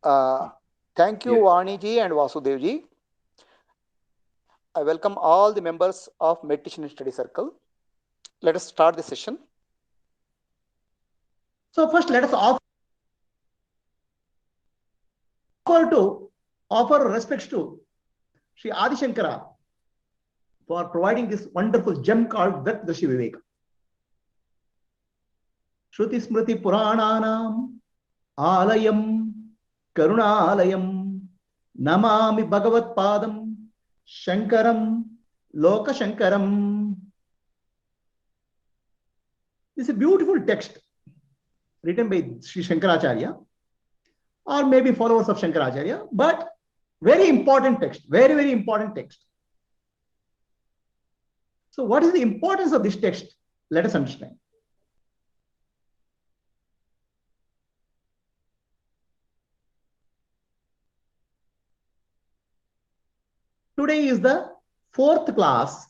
Uh, Thank you, Yes. Vani ji and Vasudev ji. I welcome all the members of Meditation and Study Circle. Let us start the session. So first, let us offer respects to Sri Adi Shankara for providing this wonderful gem called Drk-Drsya Viveka. Shruti Smriti Purananam Alayam Karunalayam Namami Bhagavat Padam Shankaram Loka Shankaram. This is a beautiful text written by Sri Shankaracharya, or maybe followers of Shankaracharya, but very important text, very, very important text. So what is the importance of this text? Let us understand. Today is the fourth class,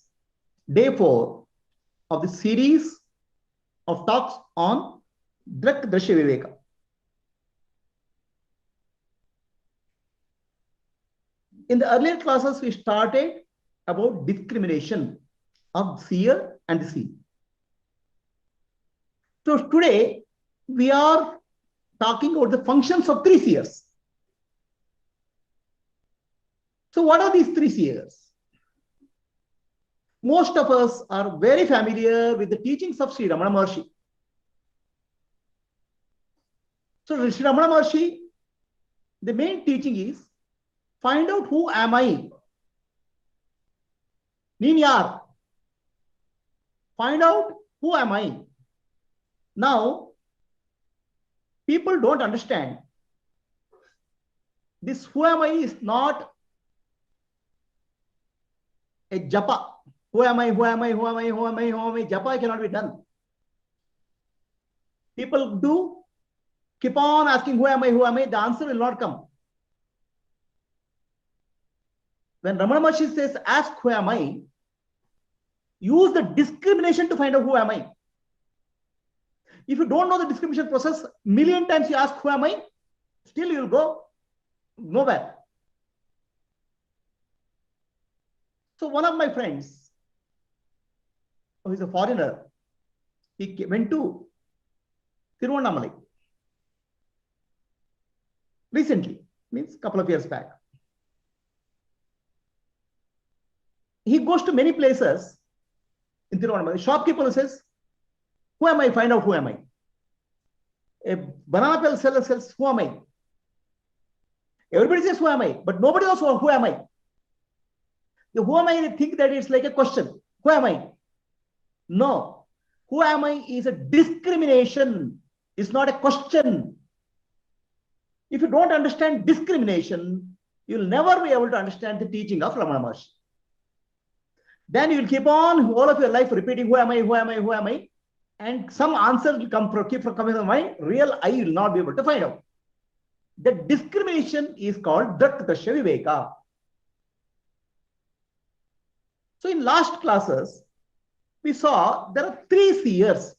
day 4 of the series of talks on Drk-Drsya Viveka. In the earlier classes, we started about discrimination of seer and the seen. So today, we are talking about the functions of 3 seers. So what are these 3 seers? Most of us are very familiar with the teachings of Sri Ramana Maharshi. So Sri Ramana Maharshi, the main teaching is, find out who am I. Neen yaar. Find out who am I. Now, people don't understand. This who am I is not a japa. Who am I? Who am I? Who am I? Who am I? Who am I? Japa cannot be done. People do keep on asking who am I? Who am I? The answer will not come. When Ramana Maharshi says, ask who am I, use the discrimination to find out who am I. If you don't know the discrimination process, million times you ask who am I, still you will go nowhere. So one of my friends, who is a foreigner, he went to Tiruvannamalai recently, means a couple of years back. He goes to many places in Tiruvannamalai. Shopkeeper says, who am I? Find out who am I. A banana peel seller says, who am I? Everybody says, who am I? But nobody knows who am I. The who am I, they think that it's like a question. Who am I? No. Who am I is a discrimination. It's not a question. If you don't understand discrimination, you'll never be able to understand the teaching of Ramana Maharshi. Then you will keep on all of your life repeating, who am I, who am I, who am I? And some answer will keep coming to mind. Real I will not be able to find out. The discrimination is called Drk-Drsya Viveka. So in last classes, we saw there are 3 seers.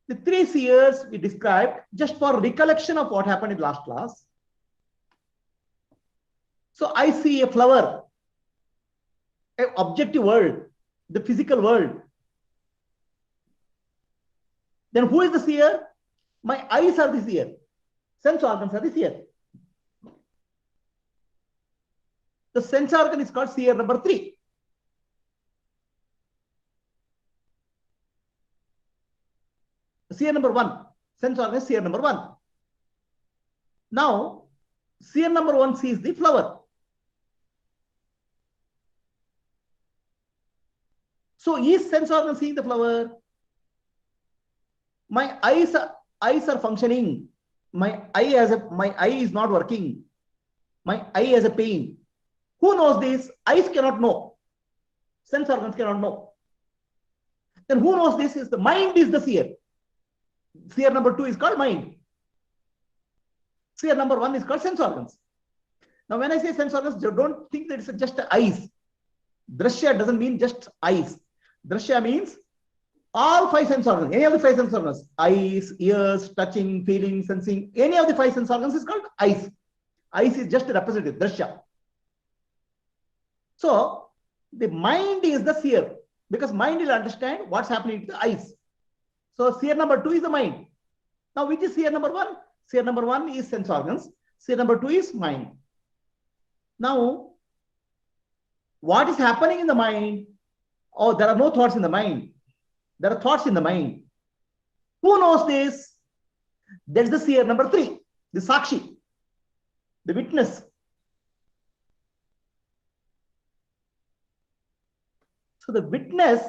The 3 seers we described just for recollection of what happened in last class. So I see a flower, an objective world, the physical world. Then who is the seer? My eyes are the seer. Sense organs are the seer. The sense organ is called seer number 3. Seer number 1. Sense organ is seer number 1. Now, seer number 1 sees the flower. So is sense organ seeing the flower? My eyes are functioning. My eye is not working. My eye has a pain. Who knows this? Eyes cannot know. Sense organs cannot know. Then who knows this? Is the mind is the seer. Seer number 2 is called mind. Seer number 1 is called sense organs. Now when I say sense organs, don't think that it's just eyes. Drashya doesn't mean just eyes. Drashya means All five sense organs, any of the five sense organs, eyes, ears, touching, feeling, sensing, any of the five sense organs is called eyes. Eyes is just a representative, Drsya. So the mind is the seer, because mind will understand what's happening to the eyes. So seer number 2 is the mind. Now, which is seer number 1? Seer number 1 is sense organs. Seer number 2 is mind. Now, what is happening in the mind? Oh, there are no thoughts in the mind. There are thoughts in the mind. Who knows this? That's the seer number 3, the Sakshi, the witness. So the witness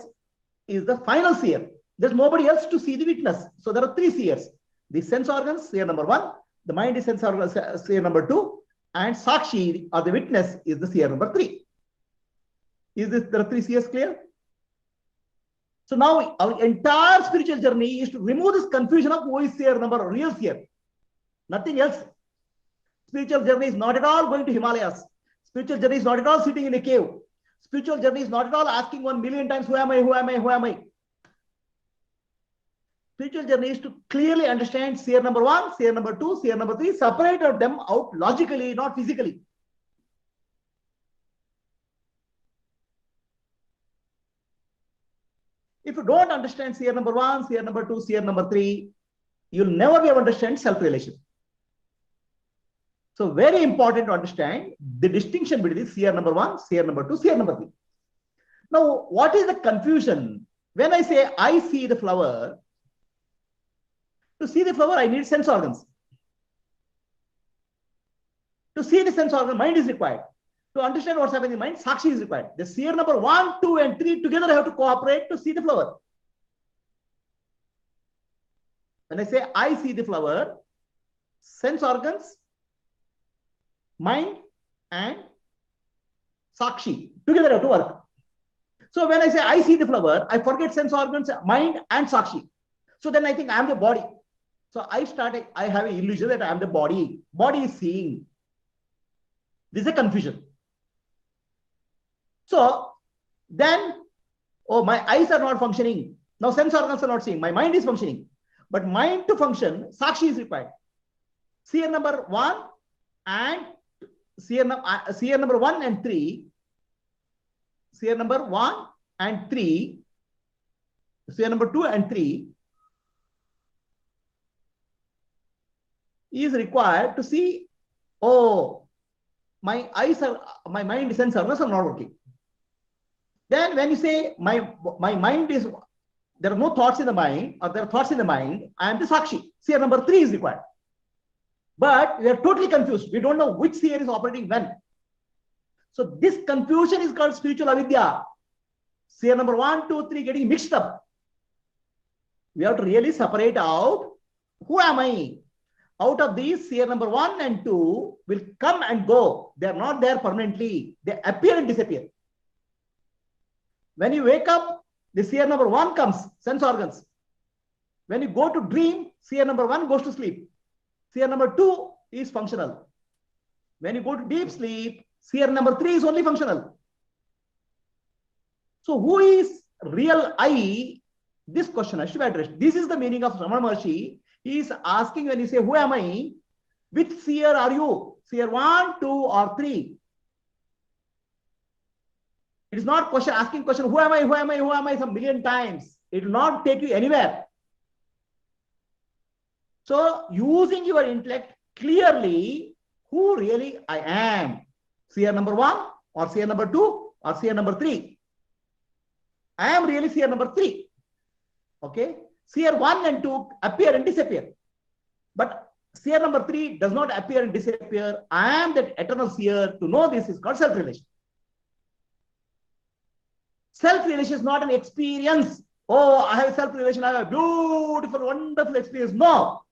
is the final seer. There's nobody else to see the witness. So there are 3 seers. The sense organs, seer number 1. The mind is sense organs, seer number 2. And Sakshi, or the witness, is the seer number 3. There are 3 seers clear? So now our entire spiritual journey is to remove this confusion of who is seer number, real seer. Nothing else. Spiritual journey is not at all going to Himalayas. Spiritual journey is not at all sitting in a cave. Spiritual journey is not at all asking 1,000,000 times, who am I, who am I, who am I? Spiritual journey is to clearly understand seer number 1, seer number 2, seer number 3, separate them out logically, not physically. If you don't understand seer number 1, seer number 2, seer number 3, you'll never be able to understand self-relation. So very important to understand the distinction between seer number 1, seer number 2, seer number 3. Now, what is the confusion? When I say I see the flower, to see the flower, I need sense organs. To see the sense organ, mind is required. To understand what's happening in the mind, Sakshi is required. The seer number 1, 2, and 3 together have to cooperate to see the flower. When I say I see the flower, sense organs, mind, and Sakshi together have to work. So when I say I see the flower, I forget sense organs, mind, and Sakshi. So then I think I am the body. So I have an illusion that I am the body. Body is seeing. This is a confusion. So then, oh, my eyes are not functioning. Now sense organs are not seeing. My mind is functioning. But mind to function, Sakshi is required. Seer number 1 and seer number 1 and 3. Seer number 1 and 3. Seer number 2 and 3 is required to see, oh, my mind sense organs are not working. Then when you say my mind is, there are no thoughts in the mind, or there are thoughts in the mind, I am the Sakshi. Seer number 3 is required. But we are totally confused. We don't know which seer is operating when. So this confusion is called spiritual avidya. Seer number 1, 2, 3 getting mixed up. We have to really separate out, who am I? Out of these, seer number 1 and 2 will come and go. They are not there permanently. They appear and disappear. When you wake up, the seer number 1 comes, sense organs. When you go to dream, seer number 1 goes to sleep. Seer number 2 is functional. When you go to deep sleep, seer number 3 is only functional. So who is real I? This question has to be addressed. This is the meaning of Ramana Maharshi. He is asking, when you say, who am I? Which seer are you? Seer 1, 2, or 3? It is not asking question, who am I, who am I, who am I, some million times. It will not take you anywhere. So using your intellect clearly, who really I am? Seer number 1, or seer number 2, or seer number 3? I am really seer number 3. Okay? Seer 1 and 2 appear and disappear. But seer number 3 does not appear and disappear. I am that eternal seer. To know this is called self-relation. Self-relation is not an experience. Oh, I have self-relation. I have a beautiful, wonderful experience. No.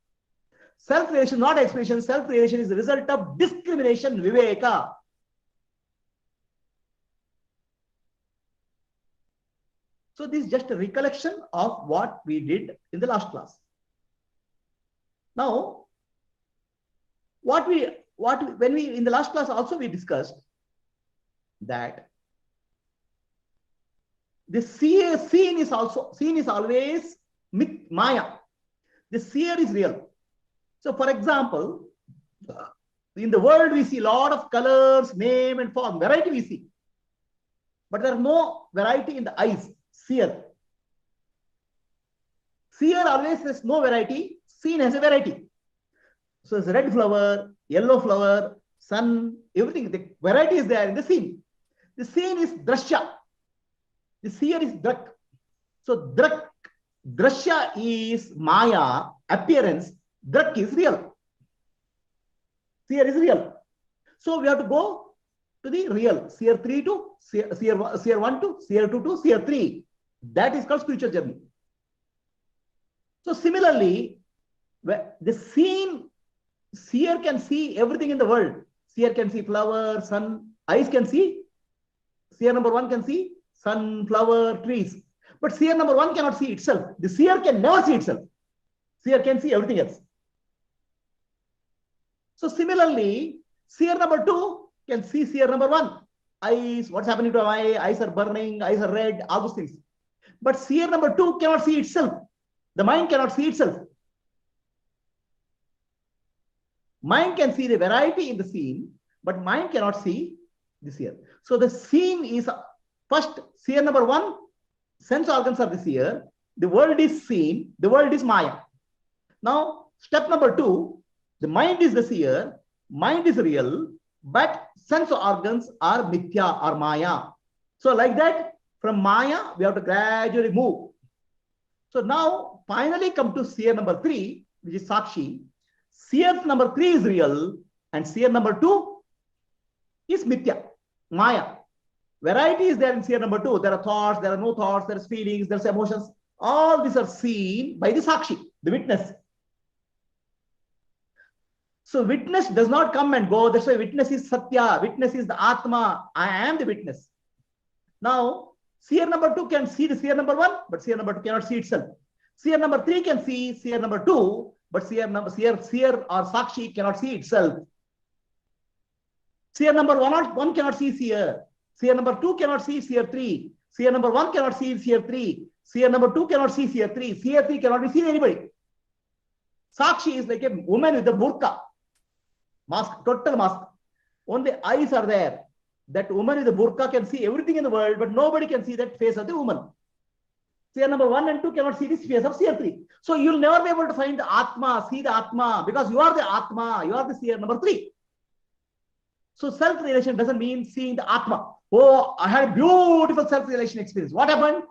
Self-relation is not experience. Self-relation is the result of discrimination, Viveka. So this is just a recollection of what we did in the last class. Now, in the last class also we discussed that The seen is always Maya. The seer is real. So, for example, in the world we see a lot of colors, name and form, variety we see. But there is no variety in the eyes, seer. Seer always has no variety, seen has a variety. So it's red flower, yellow flower, sun, everything. The variety is there in the seen. The seen is Drashya. The seer is Drak. So Drk-Drsya is Maya, appearance. Drak is real. Seer is real. So we have to go to the real. Seer 3 to seer 1 to seer 2 to seer 3. That is called spiritual journey. So similarly, the seen, seer can see everything in the world. Seer can see flower, sun, eyes can see. Seer number 1 can see sun, flower, trees. But seer number 1 cannot see itself. The seer can never see itself. Seer can see everything else. So similarly, seer number 2 can see seer number 1. Eyes, what's happening to my eyes are burning, eyes are red, all those things. But seer number 2 cannot see itself. The mind cannot see itself. Mind can see the variety in the scene, but mind cannot see the seer. So the scene is first seer number 1, sense organs are the seer, the world is seen, the world is Maya. Now, step number 2, the mind is the seer, mind is real, but sense organs are mithya or Maya. So like that, from Maya, we have to gradually move. So now, finally come to seer number 3, which is Sakshi. Seer number 3 is real, and seer number 2 is mithya, Maya. Variety is there in seer number 2. There are thoughts, there are no thoughts, there are feelings, there are emotions. All these are seen by the Sakshi, the witness. So witness does not come and go. That's why witness is Satya. Witness is the Atma. I am the witness. Now, seer number 2 can see the seer number 1, but seer number 2 cannot see itself. Seer number 3 can see seer number 2, but seer or Sakshi cannot see itself. Seer number 1 cannot see seer. Seer number 2 cannot see seer 3. Seer number 1 cannot see seer 3. Seer number 2 cannot see seer 3. Seer 3 cannot be seen anybody. Sakshi is like a woman with a burqa. Mask, total mask. Only eyes are there. That woman with the burqa can see everything in the world, but nobody can see that face of the woman. Seer number 1 and 2 cannot see this face of seer 3. So you'll never be able to find the Atma, see the Atma, because you are the Atma, you are the seer number 3. So self-realization doesn't mean seeing the Atma. Oh, I had a beautiful self-realization experience. What happened?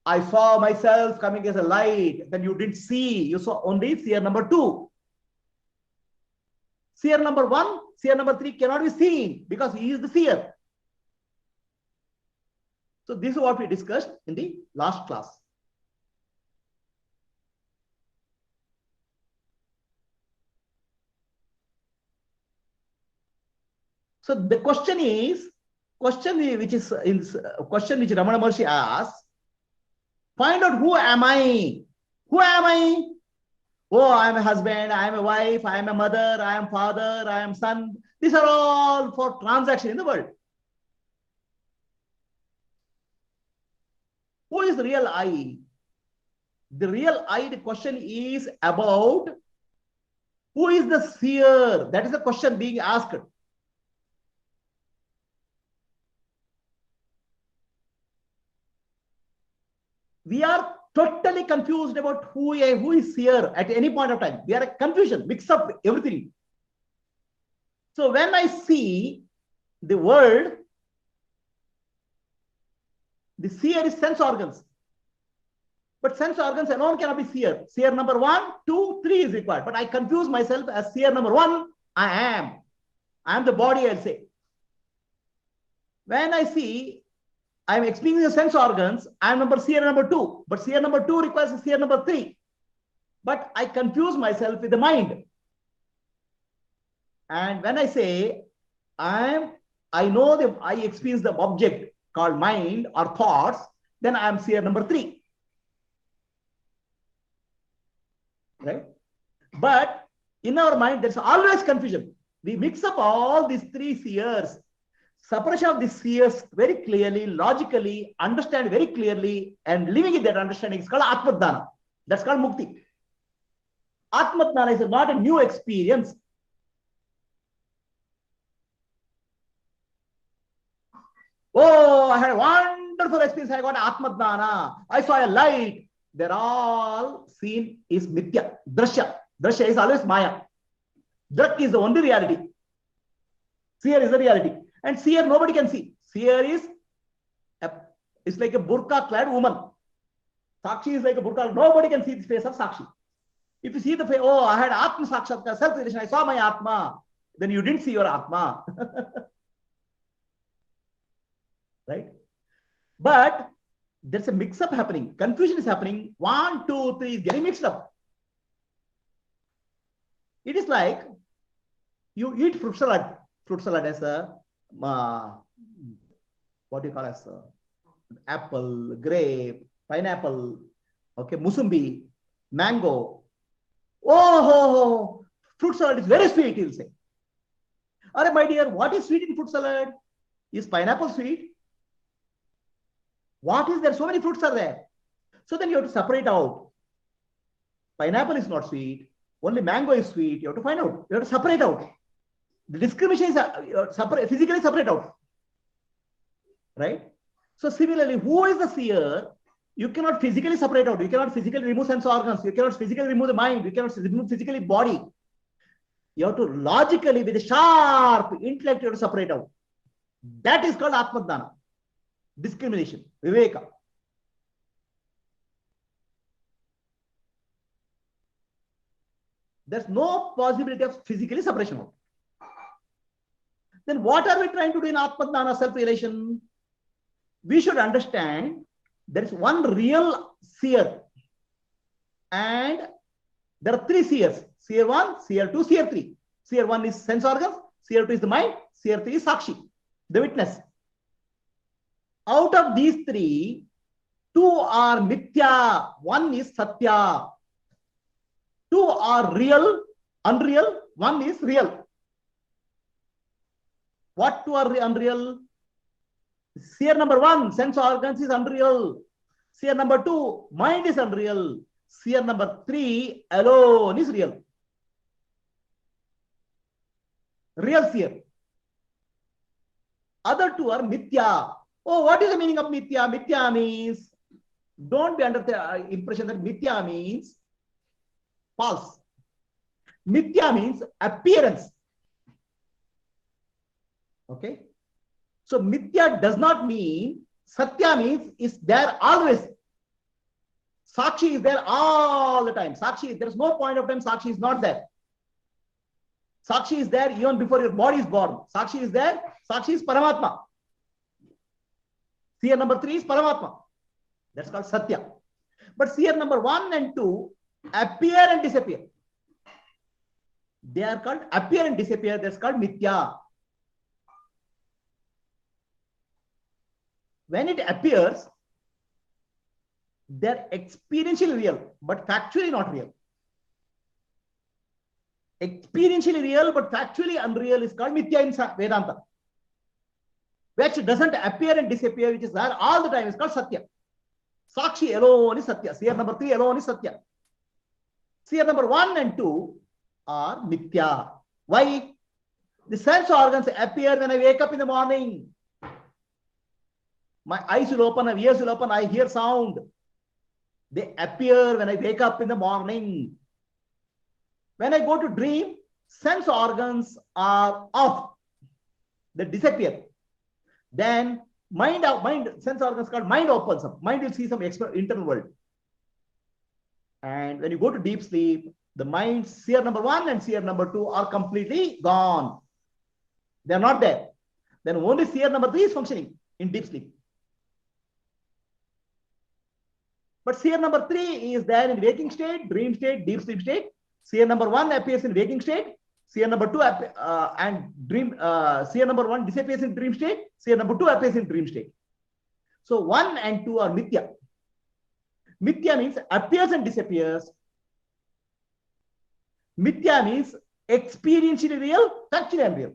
I saw myself coming as a light. Then you didn't see. You saw only seer number 2. Seer number 1, seer number 3 cannot be seen because he is the seer. So this is what we discussed in the last class. So the question which Ramana Maharshi asks, find out who am I? Who am I? Oh, I am a husband, I am a wife, I am a mother, I am father, I am son. These are all for transaction in the world. Who is the real I? The real I, the question is about who is the seer? That is the question being asked. We are totally confused about who is seer at any point of time. We are a confusion, mix up everything. So when I see the world, the seer is sense organs. But sense organs alone cannot be seer. Seer number 1, 2, 3 is required. But I confuse myself as seer number 1, I am the body, I'll say. When I see I am experiencing the sense organs, I am seer number 2. But seer number 2 requires a seer number 3. But I confuse myself with the mind. And when I say I experience the object called mind or thoughts, then I am seer number 3. Right? But in our mind, there's always confusion. We mix up all these 3 seers. separation of the seers very clearly, logically, understand very clearly, and living in that understanding is called Atmadana. That's called Mukti. Atmadana is not a new experience. Oh, I had a wonderful experience. I got Atmadana. I saw a light. They're all seen is Mithya. Drsya. Drsya is always Maya. Drak is the only reality. Seer is the reality. And seer nobody can see. Seer is like a burqa clad woman. Sakshi is like a burqa. Nobody can see the face of Sakshi. If you see the face, oh, I had Atma Sakshatkar, self-realization, I saw my Atma. Then you didn't see your Atma. Right? But there's a mix-up happening. Confusion is happening. 1, 2, 3 is getting mixed up. It is like you eat fruit salad. Fruit salad as a, what do you call as apple, grape, pineapple, okay, musumbi, mango. Oh, fruit salad is very sweet, he'll say. All right, my dear, what is sweet in fruit salad? Is pineapple sweet? What is there? So many fruits are there. So then you have to separate out. Pineapple is not sweet. Only mango is sweet. You have to find out. You have to separate out. The discrimination is physically separate out. Right? So similarly, who is the seer? You cannot physically separate out. You cannot physically remove sense organs. You cannot physically remove the mind. You cannot remove physically body. You have to logically, with a sharp intellect, you have to separate out. That is called Atmadana. Discrimination, Viveka. There's no possibility of physically separation. Then what are we trying to do in Atmadana, self-realization? We should understand there is one real seer. And there are 3 seers. Seer 1, seer 2, seer 3. Seer 1 is sense organs. Seer 2 is the mind. Seer 3 is Sakshi, the witness. Out of these 3, 2 are Mithya, 1 is Satya. 2 are real, unreal, 1 is real. What 2 are unreal? Seer number 1, sense organs is unreal. Seer number 2, mind is unreal. Seer number 3, alone is real. Real seer. Other 2 are Mithya. Oh, what is the meaning of Mithya? Mithya means, don't be under the impression that Mithya means false. Mithya means appearance. Okay? So Mithya does not mean, Satya means is there always. Sakshi is there all the time. Sakshi, there is no point of time Sakshi is not there. Sakshi is there even before your body is born. Sakshi is there. Sakshi is Paramatma. Seer number 3 is Paramatma. That's called Satya. But seer number 1 and 2 appear and disappear. They are called appear and disappear. That's called Mithya. When it appears, they're experientially real, but factually not real. Experientially real, but factually unreal is called Mithya in Vedanta. Which doesn't appear and disappear, which is there all the time, is called Satya. Sakshi alone is Satya. Seer number 3 alone is Satya. Seer number 1 and 2 are Mithya. Why? The sense organs appear when I wake up in the morning. My eyes will open, my ears will open, I hear sound. They appear when I wake up in the morning. When I go to dream, sense organs are off. They disappear. Then mind, sense organs called mind opens up. Mind will see some internal world. And when you go to deep sleep, the mind, seer number 1 and seer number 2 are completely gone. They are not there. Then only seer number 3 is functioning in deep sleep. But seer number 3 is there in waking state, dream state, deep sleep state. Seer number 1 appears in waking state. Seer number 2 and dream. Seer number 1 disappears in dream state. Seer number 2 appears in dream state. So 1 and 2 are Mithya. Mithya means appears and disappears. Mithya means experientially real, factually unreal.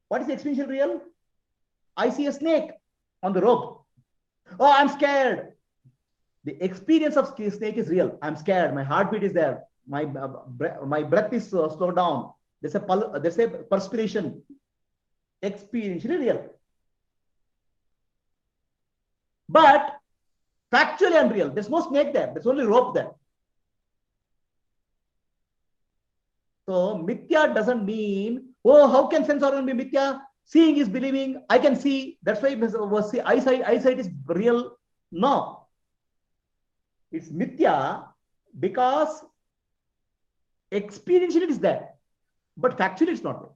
What is experientially real? I see a snake on the rope. Oh, I'm scared. The experience of snake is real. I'm scared. My heartbeat is there. My breath is slowed down. There's a perspiration. Experientially real. But factually unreal. There's no snake there. There's only rope there. So mithya doesn't mean, oh, how can sense organ be mithya? Seeing is believing. I can see. That's why eyesight is real. No. It's mithya because experientially it is there, but factually it's not there.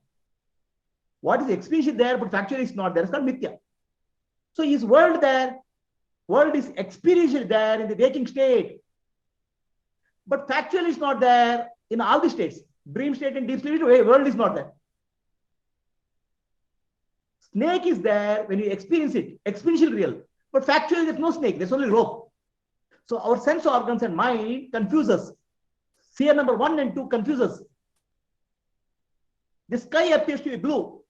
What is experientially there, but factually it's not there? It's not mithya. So is world there? World is experientially there in the waking state, but factually it's not there in all the states. Dream state and deep sleep, world is not there. Snake is there when you experience it, experientially real, but factually there's no snake, there's only rope. So our sense organs and mind confuse us. Seer number 1 and 2 confuse us. The sky appears to be blue.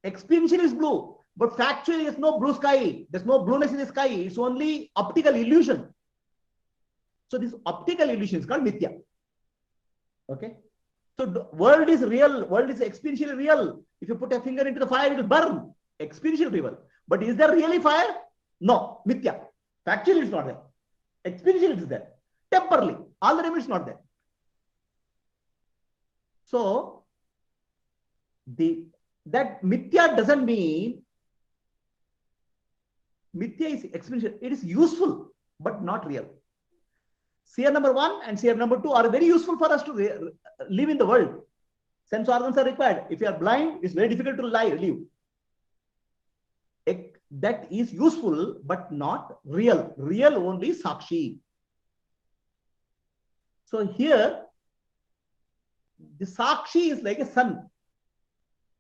Experientially is blue, but factually there's no blue sky. There's no blueness in the sky. It's only optical illusion. So this optical illusion is called mithya. Okay. So the world is real. World is experientially real. If you put a finger into the fire, it will burn. Experientially real. But is there really fire? No. Mithya. Factually it's not there. Experientially it is there. Temporarily. All the time it's not there. So that mithya doesn't mean mithya is experiential. It is useful, but not real. Seer number 1 and seer number 2 are very useful for us to live in the world. Sense organs are required. If you are blind, it's very difficult to live. That is useful, but not real. Real only Sakshi. So here, the Sakshi is like a sun.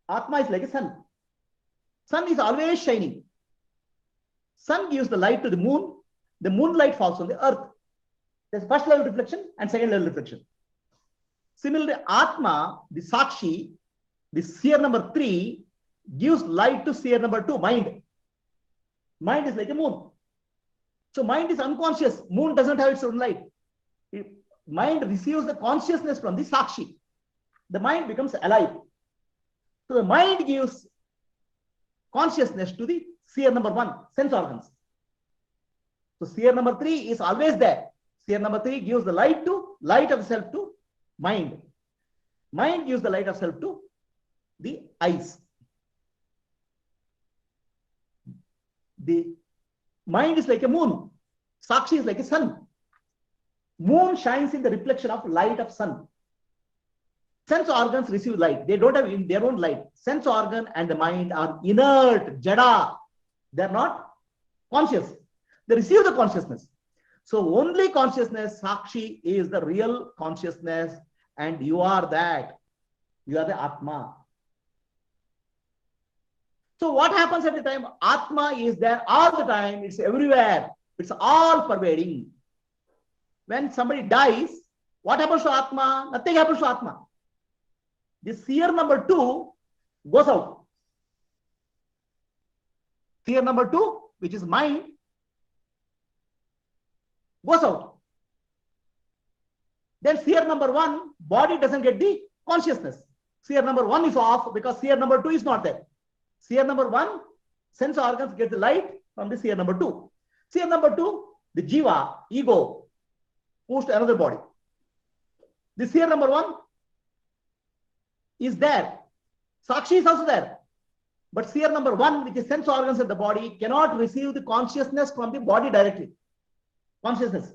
Atma is like a sun. Sun is always shining. Sun gives the light to the moon. The moonlight falls on the earth. There's first level reflection and second level reflection. Similarly, Atma, the Sakshi, the seer number 3, gives light to seer number 2, mind. Mind is like a moon. So mind is unconscious. Moon doesn't have its own light. Mind receives the consciousness from the Sakshi. The mind becomes alive. So the mind gives consciousness to the seer number 1, sense organs. So seer number 3 is always there. Seer number 3 gives the light of self to mind. Mind gives the light of self to the eyes. The mind is like a moon. Sakshi is like a sun. Moon shines in the reflection of light of sun. Sense organs receive light. They don't have their own light. Sense organ and the mind are inert, jada. They are not conscious. They receive the consciousness. So only consciousness, Sakshi, is the real consciousness, and you are that. You are the Atma. So what happens at the time? Atma is there all the time. It's everywhere. It's all pervading. When somebody dies, what happens to Atma? Nothing happens to Atma. The seer number 2 goes out. Seer number 2, which is mind, goes out. Then seer number 1, body doesn't get the consciousness. Seer number 1 is off because seer number 2 is not there. Seer number 1, sense organs get the light from the seer number 2. Seer number 2, the jiva, ego, moves to another body. The seer number 1 is there. Sakshi is also there. But seer number 1, which is sense organs of the body, cannot receive the consciousness from the body directly. Consciousness.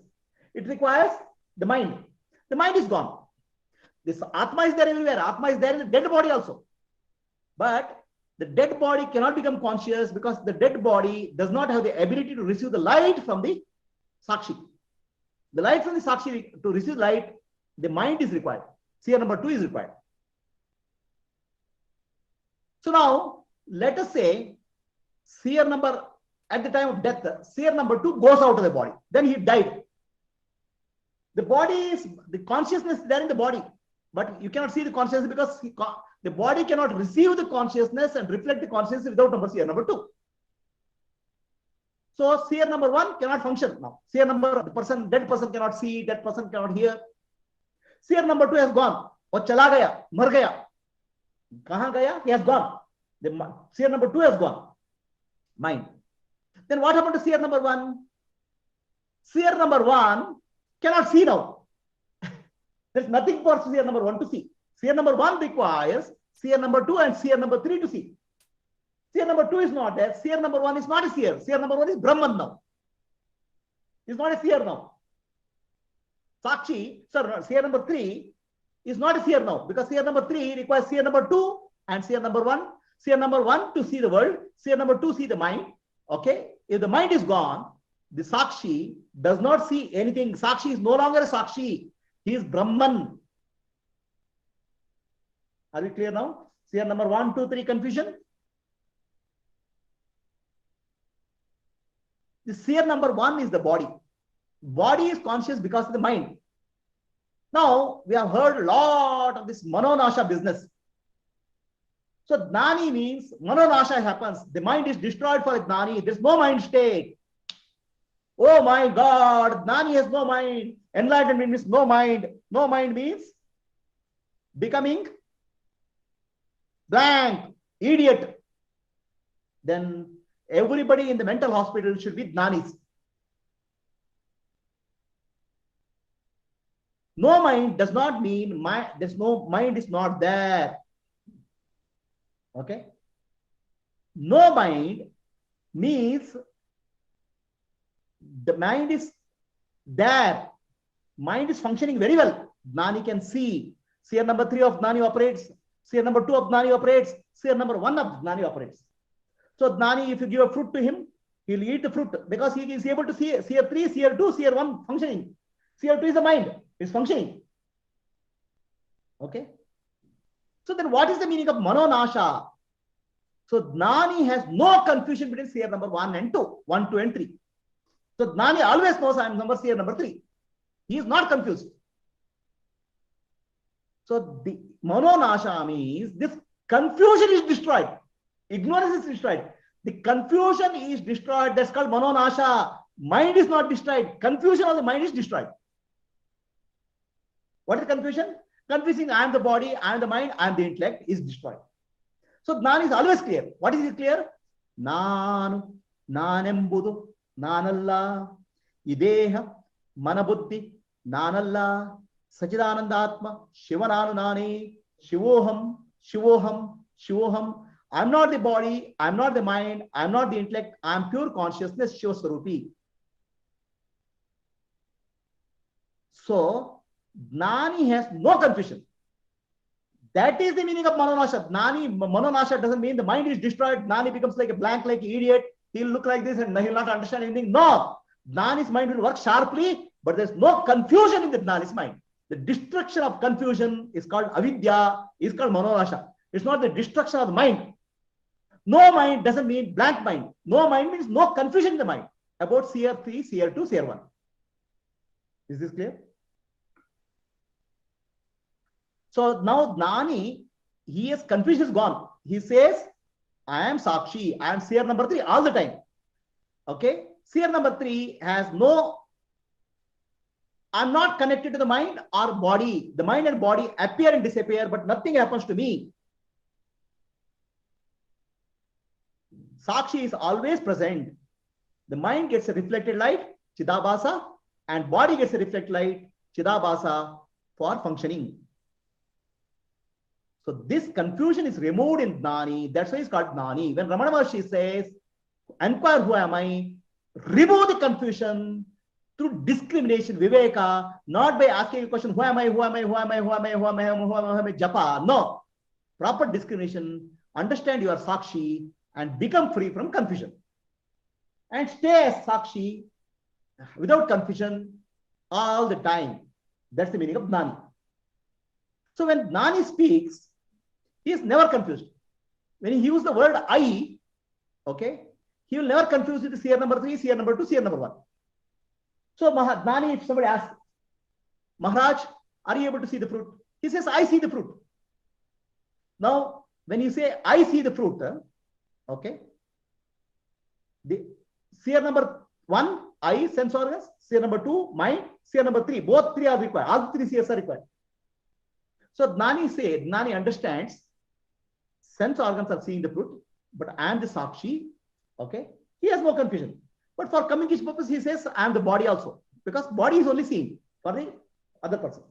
It requires the mind. The mind is gone. This Atma is there everywhere. Atma is there in the dead body also. But the dead body cannot become conscious because the dead body does not have the ability to receive the light from the Sakshi. The light from the Sakshi, to receive light, the mind is required. Seer number 2 is required. So now, let us say, seer number, at the time of death, seer number 2 goes out of the body. Then he died. The body is, the consciousness is there in the body. But you cannot see the consciousness because the body cannot receive the consciousness and reflect the consciousness without number seer number 2. So seer number 1 cannot function now. Seer number, the person, dead person cannot see, dead person cannot hear. Seer number 2 has gone. Or chala gaya, mar gaya. Kahan gaya? He has gone. The seer number 2 has gone. Mind. Then what happened to seer number 1? Seer number 1 cannot see now. There's nothing for seer number 1 to see. Seer number 1 requires seer number 2 and seer number 3 to see. Seer number 2 is not there. Seer number 1 is not a seer. Seer number 1 is Brahman now. He's not a seer now. Sakshi, sir, seer number 3 is not a seer now because seer number 3 requires seer number 2 and seer number 1. Seer number 1 to see the world, seer number 2 see the mind. Okay? If the mind is gone, the Sakshi does not see anything. Sakshi is no longer a Sakshi. He is Brahman. Are we clear now? Seer number 1, 2, 3 confusion. The seer number 1 is the body. Body is conscious because of the mind. Now, we have heard a lot of this manonasha business. So, Gnani means manonasha happens. The mind is destroyed for Gnani. There's no mind state. Oh my God, Gnani has no mind. Enlightenment means no mind. No mind means becoming blank, idiot. Then everybody in the mental hospital should be Gnanis. No mind does not mean there's no mind is not there. Okay? No mind means the mind is there. Mind is functioning very well. Gnani can see. Seer number 3 of Gnani operates. Seer number 2 of Gnani operates. Seer number 1 of Gnani operates. So Gnani, if you give a fruit to him, he'll eat the fruit because he is able to see Seer 3, Seer 2, Seer 1 functioning. Seer 2 is the mind. It's functioning. Okay? So then what is the meaning of manonasha? So Gnani has no confusion between seer number 1 and 2, 1, 2 and 3. So Gnani always knows I am number seer number 3. He is not confused. So the manonasha means this confusion is destroyed. Ignorance is destroyed. The confusion is destroyed. That's called manonasha. Mind is not destroyed. Confusion of the mind is destroyed. What is confusion? Confusing I am the body, I am the mind, I am the intellect is destroyed. So Gnana is always clear. What is it clear? Nanu, Nanembudu, Nanalla, Ideha, Manabuddhi, Nanalla, Sachidanandatma, Shivananu Nani, Shivoham, Shivoham, Shivoham. I am not the body, I am not the mind, I am not the intellect, I am pure consciousness, Shiva Swarupi. So Gnani has no confusion. That is the meaning of manonasha. Manonasha doesn't mean the mind is destroyed. Gnani becomes like a blank, like an idiot. He'll look like this and he'll not understand anything. No. Gnani's mind will work sharply, but there's no confusion in the Gnani's mind. The destruction of confusion is called avidya, is called manonasha. It's not the destruction of the mind. No mind doesn't mean blank mind. No mind means no confusion in the mind about seer 3, seer 2, seer 1. Is this clear? So now Gnani, his confusion is gone. He says, I am Sakshi, I am seer number 3 all the time. Okay? Seer number 3 has no, I'm not connected to the mind or body. The mind and body appear and disappear, but nothing happens to me. Sakshi is always present. The mind gets a reflected light, Chidabhasa, and body gets a reflected light, Chidabhasa, for functioning. So this confusion is removed in Gnani. That's why it's called Gnani. When Ramana Maharshi says, inquire who am I, remove the confusion through discrimination, Viveka, not by asking a question, who am I, who am I, who am I, who am I, who am I, who am I, japa. No. Proper discrimination, understand you are Sakshi and become free from confusion. And stay as Sakshi without confusion all the time. That's the meaning of Gnani. So when Gnani speaks, he is never confused. When he uses the word I, okay, he will never confuse with seer number 3, seer number 2, seer number 1. So Gnani, if somebody asks, Maharaj, are you able to see the fruit? He says, I see the fruit. Now, when you say, I see the fruit, okay, the seer number 1, I, sense organs, seer number 2, mind, seer number 3, both 3 are required. All 3 seers are required. So Gnani understands sense organs are seeing the fruit, but I am the Sakshi. Okay, he has no confusion. But for communication purpose, he says, I am the body also, because body is only seen for the other person.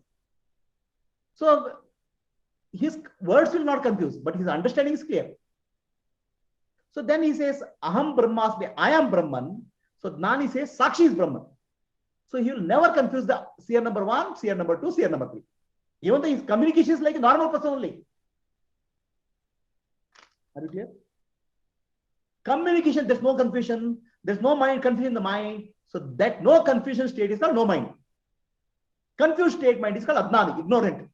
So his words will not confuse, but his understanding is clear. So then he says, Aham Brahmasmi, I am Brahman. So Gnani says, Sakshi is Brahman. So he will never confuse the seer number 1, seer number 2, seer number 3. Even though his communication is like a normal person only. Are you clear? Communication, there's no confusion. There's no mind confusion in the mind. So that no confusion state is called no mind. Confused state mind is called Adnani, ignorant.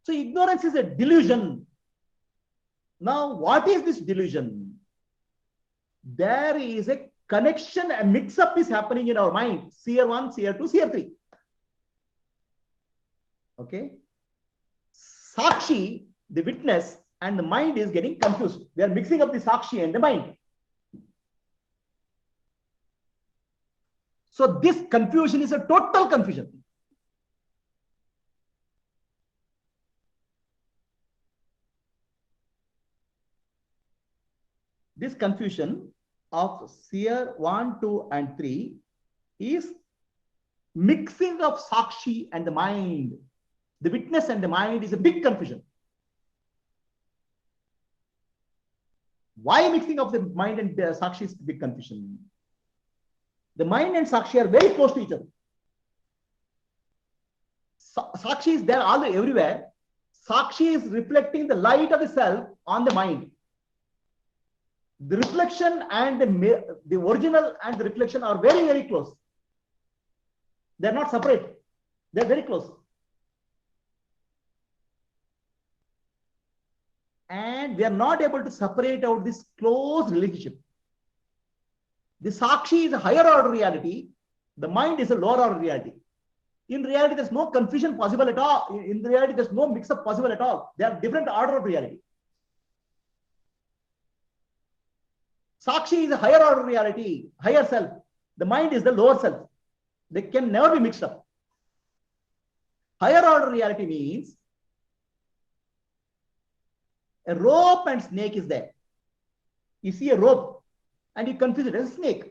So ignorance is a delusion. Now, what is this delusion? There is a connection, a mix-up is happening in our mind. Seer 1, seer 2, seer 3. Okay. Sakshi, the witness, and the mind is getting confused. They are mixing up the Sakshi and the mind. So this confusion is a total confusion. This confusion of seer 1, 2, and 3 is mixing of Sakshi and the mind. The witness and the mind is a big confusion. Why mixing of the mind and the Sakshi is big confusion? The mind and Sakshi are very close to each other. Sakshi is there all everywhere. Sakshi is reflecting the light of the self on the mind. The reflection and the original and the reflection are very, very close. They are not separate. They are very close. And we are not able to separate out this close relationship. The Sakshi is a higher order reality. The mind is a lower order reality. In reality, there's no confusion possible at all. In reality, there's no mix-up possible at all. They are different order of reality. Sakshi is a higher order reality, higher self. The mind is the lower self. They can never be mixed up. Higher order reality means a rope and snake is there. You see a rope and you confuse it as a snake.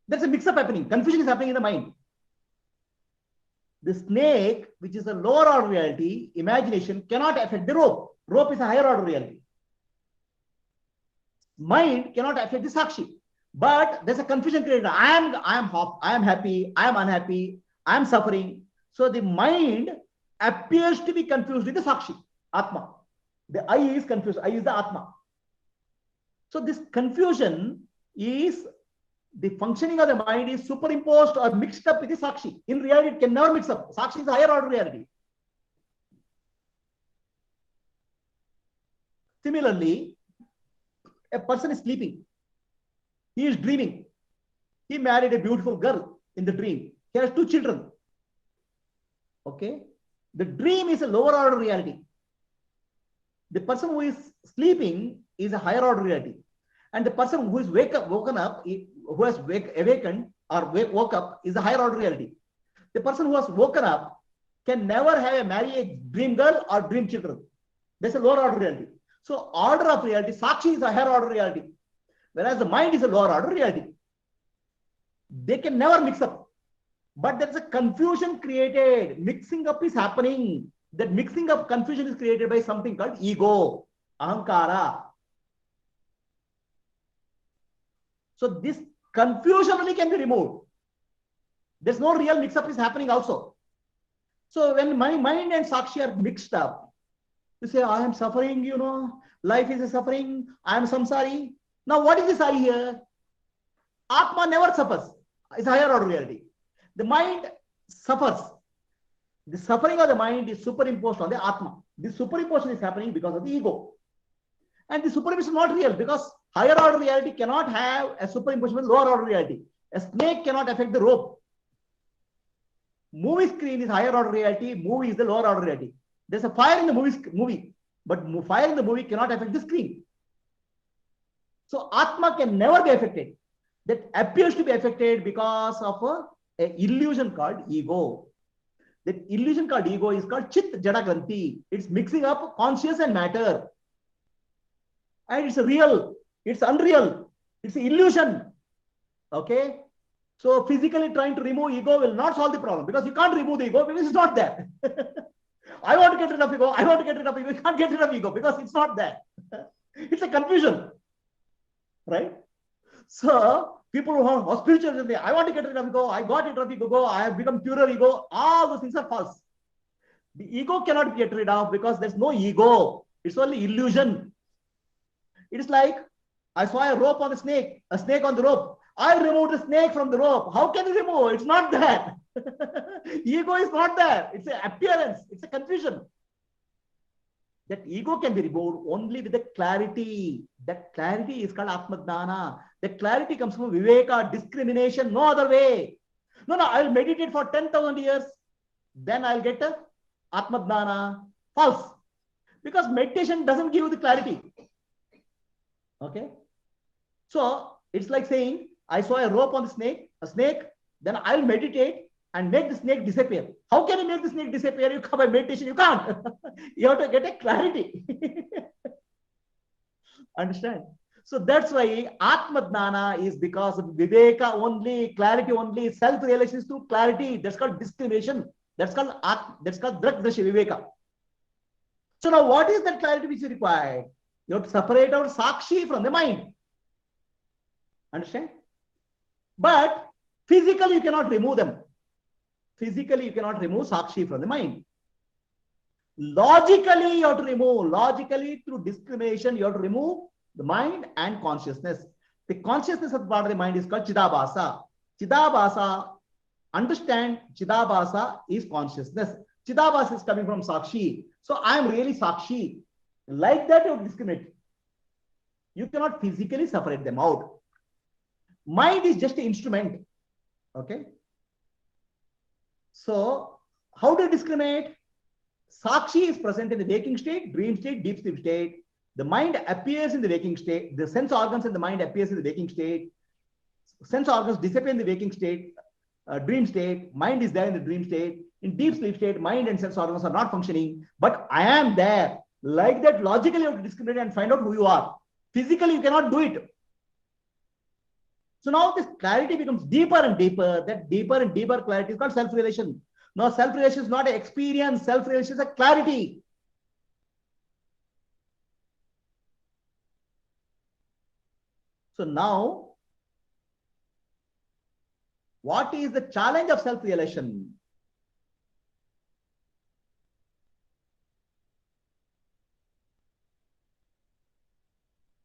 There's a mix-up happening. Confusion is happening in the mind. The snake, which is a lower order reality, imagination, cannot affect the rope. Rope is a higher order reality. Mind cannot affect the Sakshi. But there's a confusion created. I am happy, I am unhappy, I am suffering. So the mind appears to be confused with the Sakshi, Atma. The I is confused. I is the Atma. So this confusion is the functioning of the mind is superimposed or mixed up with the Sakshi. In reality, it can never mix up. Sakshi is a higher order reality. Similarly, a person is sleeping. He is dreaming. He married a beautiful girl in the dream. He has 2 children. Okay. The dream is a lower order reality. The person who is sleeping is a higher order reality. And the person who is woken up, who has awakened or woke up is a higher order reality. The person who has woken up can never marry a dream girl or dream children. That's a lower order reality. So order of reality, Sakshi is a higher order reality, whereas the mind is a lower order reality. They can never mix up. But there's a confusion created. Mixing up is happening. That mixing up confusion is created by something called ego, ahankara. So this confusion only can be removed. There's no real mix-up is happening also. So when my mind and Sakshi are mixed up, you say, I am suffering, life is a suffering, I am samsari. Now what is this I here? Atma never suffers. It's a higher order reality. The mind suffers. The suffering of the mind is superimposed on the Atma. This superimposition is happening because of the ego. And the superimposition is not real because higher order reality cannot have a superimposition with lower order reality. A snake cannot affect the rope. Movie screen is higher order reality, movie is the lower order reality. There's a fire in the movie, but fire in the movie cannot affect the screen. So Atma can never be affected. That appears to be affected because of an illusion called ego. That illusion called ego is called Chit Jada Granthi. It's mixing up conscious and matter. And it's real, it's unreal, it's an illusion. Okay? So physically trying to remove ego will not solve the problem, because you can't remove the ego because it's not there. I want to get rid of ego, I want to get rid of ego. You can't get rid of ego because it's not there. It's a confusion. Right? So people who are spiritual, I want to get rid of ego, I got rid of ego, I have become purer ego. All those things are false. The ego cannot get rid of because there's no ego. It's only illusion. It is like I saw a rope on a snake on the rope. I removed the snake from the rope. How can you remove? It's not there. Ego is not there. It's an appearance. It's a confusion. That ego can be removed only with the clarity. That clarity is called Atmadana. That clarity comes from Viveka, discrimination, no other way. No, I'll meditate for 10,000 years. Then I'll get a Atmadana. False. Because meditation doesn't give you the clarity. Okay? So, it's like saying, I saw a rope on the a snake, then I'll meditate and make the snake disappear. How can you make the snake disappear? You come by meditation, you can't. You have to get a clarity. Understand? So that's why Atmadana is because of Viveka only, clarity only, self-realization is through clarity. That's called discrimination. That's called Drk-Drsya Viveka. So now what is that clarity which is required? You have to separate out Sakshi from the mind. Understand? But physically you cannot remove them. Physically you cannot remove Sakshi from the mind. Logically you have to remove. Logically through discrimination you have to remove the mind and consciousness. The consciousness of part of the mind is called Chidabhasa. Chidabhasa, understand Chidabhasa is consciousness. Chidabhasa is coming from Sakshi. So I am really Sakshi. Like that you have to discriminate. You cannot physically separate them out. Mind is just an instrument. Okay. So how do you discriminate? Sakshi is present in the waking state, dream state, deep sleep state. The mind appears in the waking state. The sense organs in the mind appears in the waking state. Sense organs disappear in the waking state, dream state. Mind is there in the dream state. In deep sleep state, mind and sense organs are not functioning. But I am there. Like that, logically you have to discriminate and find out who you are. Physically, you cannot do it. So now this clarity becomes deeper and deeper. That deeper and deeper clarity is called self-realization. Now self-realization is not an experience. Self-realization is a clarity. So now, what is the challenge of self-realization?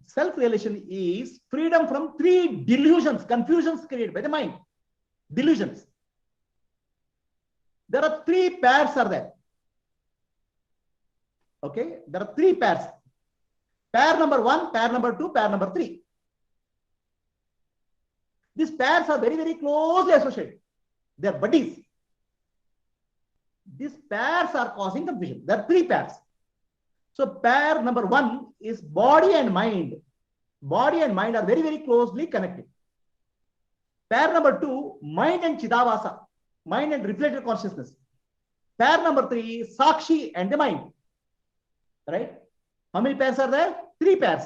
Self-realization is freedom from three delusions, confusions created by the mind. Delusions. There are three pairs are there. Okay, there are three pairs. Pair number 1, pair number 2, pair number 3. These pairs are very, very closely associated. They are buddies. These pairs are causing confusion. There are three pairs. So pair number 1 is body and mind. Body and mind are very, very closely connected. Pair number 2, mind and Chidabhasa, mind and reflected consciousness. Pair number 3, Sakshi and the mind. Right? How many pairs are there? 3 pairs.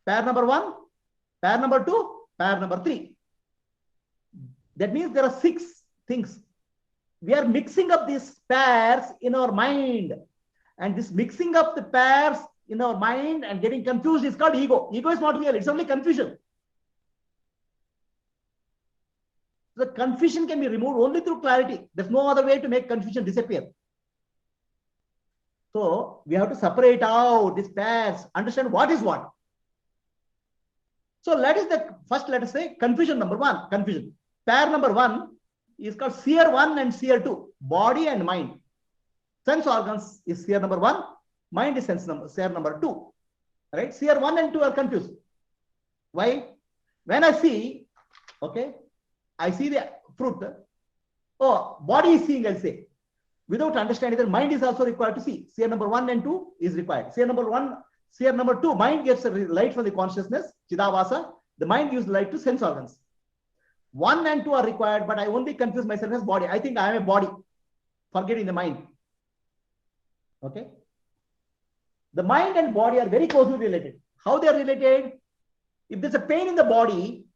Pair number 1, pair number 2, pair number 3. That means there are 6 things. We are mixing up these pairs in our mind. And this mixing up the pairs in our mind and getting confused is called ego. Ego is not real. It's only confusion. The confusion can be removed only through clarity. There's no other way to make confusion disappear. So we have to separate out these pairs, understand what is what. So let us say confusion number 1, confusion. Pair number 1 is called seer 1 and seer 2, body and mind. Sense organs is seer number 1, mind is seer number 2. Right? Seer 1 and 2 are confused. Why? When I see, okay, I see the fruit. Oh, body is seeing, I'll say. Without understanding that mind is also required to see. Seer number 1 and 2 is required. Seer number 2, mind gets light from the consciousness, Chidavasa. The mind gives light to sense organs. 1 and 2 are required, but I only confuse myself as body. I think I am a body, forgetting the mind. Okay. The mind and body are very closely related. How they are related? If there's a pain in the body,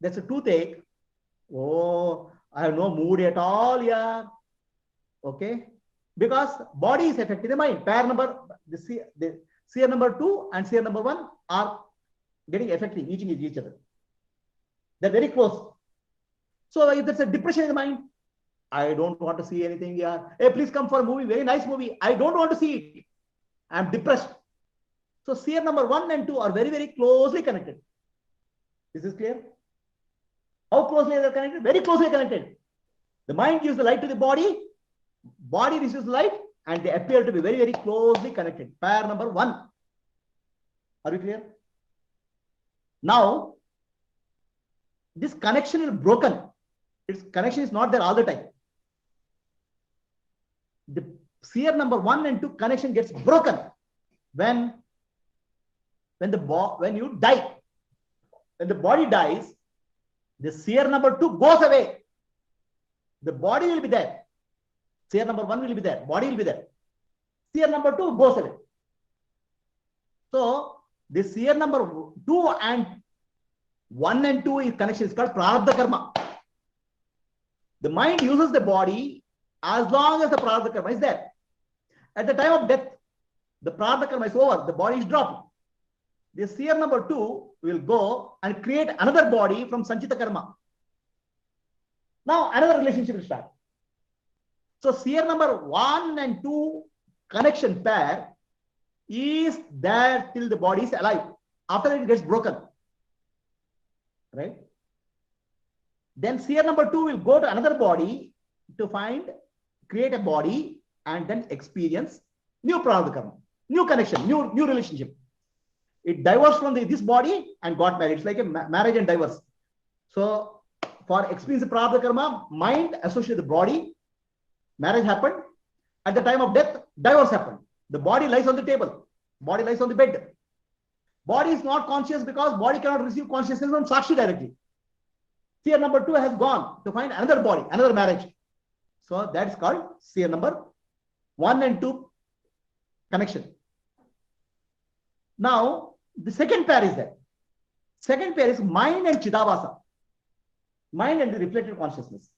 that's a toothache. Oh, I have no mood at all, yeah. Okay, because body is affecting the mind. The seer number 2 and seer number 1 are getting affected, each other. They're very close. So if there's a depression in the mind, I don't want to see anything here. Hey, please come for a movie, very nice movie. I don't want to see it. I'm depressed. So seer number 1 and 2 are very, very closely connected. Is this clear? How closely are they connected? Very closely connected. The mind gives the light to the body. Body receives light, and they appear to be very, very closely connected. Pair number 1. Are we clear? Now, this connection is broken. Its connection is not there all the time. The seer number 1 and 2 connection gets broken when you die. When the body dies, the seer number 2 goes away. The body will be there. Seer number 1 will be there. Body will be there. Seer number 2 goes away. So, the seer number 2 and 1 and 2 is connection is called prarabdha karma. The mind uses the body as long as the prarabdha karma is there. At the time of death, the prarabdha karma is over. The body is dropped. The seer number 2 will go and create another body from sanchita karma. Now, another relationship will start. So, seer number 1 and 2 connection pair is there till the body is alive. After that, it gets broken. Right? Then seer number 2 will go to another body to create a body and then experience new prarabdha karma, new connection, new relationship. It divorced from this body and got married. It's like a marriage and divorce. So, for experience of prarabdha karma, mind associated with the body, marriage happened. At the time of death, divorce happened. The body lies on the table. Body lies on the bed. Body is not conscious because body cannot receive consciousness from Sakshi directly. Seer number 2 has gone to find another body, another marriage. So that is called seer number 1 and 2 connection. Now, the second pair is there. Second pair is mind and Chidavasa. Mind and the reflected consciousness.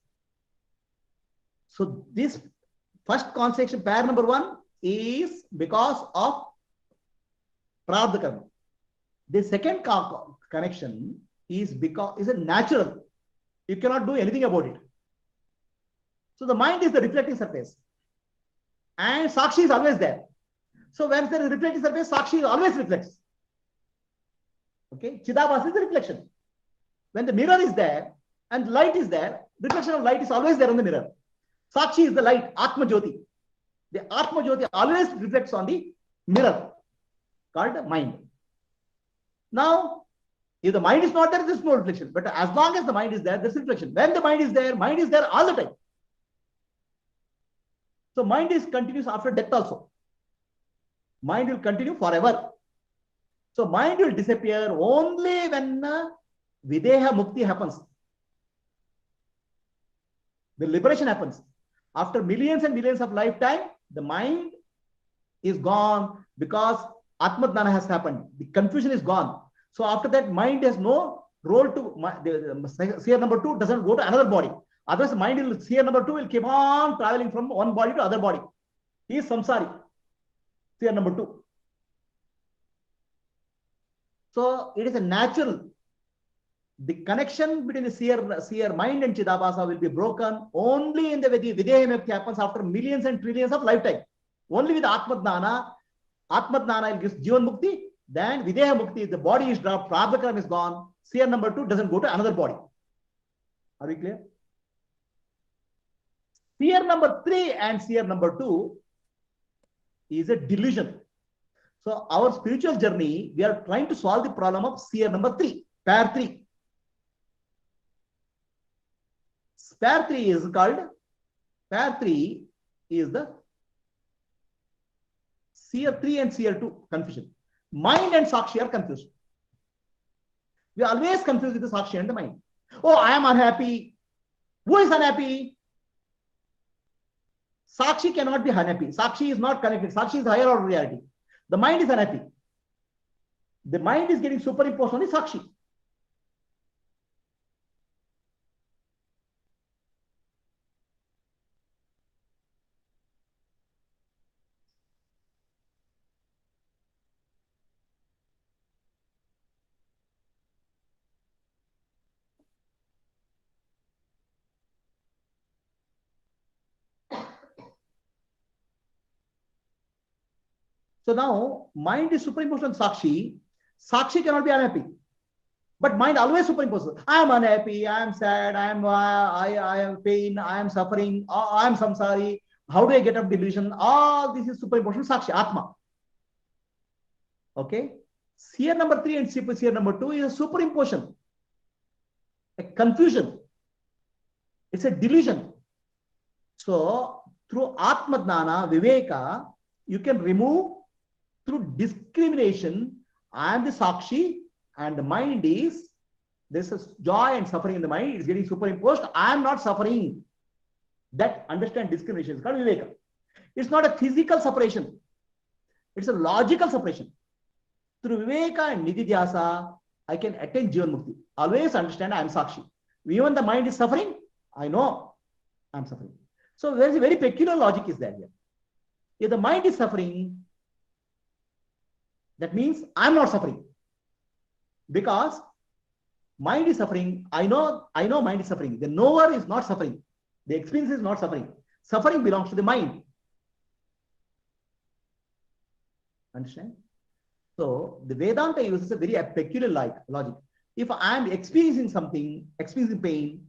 So this first conception, pair number 1, is because of prarabdha karma. The second connection is a natural. You cannot do anything about it. So the mind is the reflecting surface. And Sakshi is always there. So when there is a reflecting surface, Sakshi always reflects. Okay? Chidavasa is the reflection. When the mirror is there and light is there, reflection of light is always there on the mirror. Sakshi is the light, Atma Jyoti. The Atma Jyoti always reflects on the mirror called mind. Now, if the mind is not there, there is no reflection. But as long as the mind is there, there is reflection. When the mind is there all the time. So mind is continuous after death also. Mind will continue forever. So mind will disappear only when Videha Mukti happens. The liberation happens. After millions and millions of lifetime, the mind is gone because Atmadnana has happened. The confusion is gone. So after that, mind has no role to, seer number 2 doesn't go to another body. Otherwise, mind will, seer number 2 will keep on traveling from one body to other body. He is samsari. Seer number 2. So it is a natural. The connection between the seer mind and Chidavasa will be broken only in the Videha Mukti happens after millions and trillions of lifetime. Only with Atmadnana will give Jivan Mukti. Then Videha Mukti, the body is dropped, prarabdha karma is gone. Seer number 2 doesn't go to another body. Are we clear? Seer number 3 and seer number 2 is a delusion. So our spiritual journey, we are trying to solve the problem of seer number 3, pair 3. pair 3 is called, pair 3 is the Seer 3 and Seer 2 confusion. Mind and Sakshi are confused. We are always confused with the Sakshi and the mind. Oh, I am unhappy. Who is unhappy? Sakshi cannot be unhappy. Sakshi is not connected. Sakshi is higher order reality. The mind is unhappy. The mind is getting superimposed on the Sakshi. So now mind is superimposed on Sakshi. Sakshi cannot be unhappy. But mind always superimposes. I am unhappy, I am sad, I am pain, I am suffering, I am samsari. How do I get up delusion? All this is superimposed on Sakshi, Atma. Okay. Seer number 3 and seer number 2 is a superimposition, a confusion. It's a delusion. So through Atma Dnana, Viveka, you can remove through discrimination. I am the Sakshi and the mind is, there's a joy and suffering in the mind. It's getting superimposed. I am not suffering. That understand discrimination is called Viveka. It's not a physical separation. It's a logical separation. Through Viveka and Nididhyasa, I can attain Jivan Mukti. Always understand I am Sakshi. Even the mind is suffering, I know I am suffering. So there is a very peculiar logic is there here. If the mind is suffering, that means I am not suffering. Because mind is suffering, I know mind is suffering. The knower is not suffering. The experience is not suffering. Suffering belongs to the mind. Understand? So the Vedanta uses a very peculiar logic. If I am experiencing something, experiencing pain,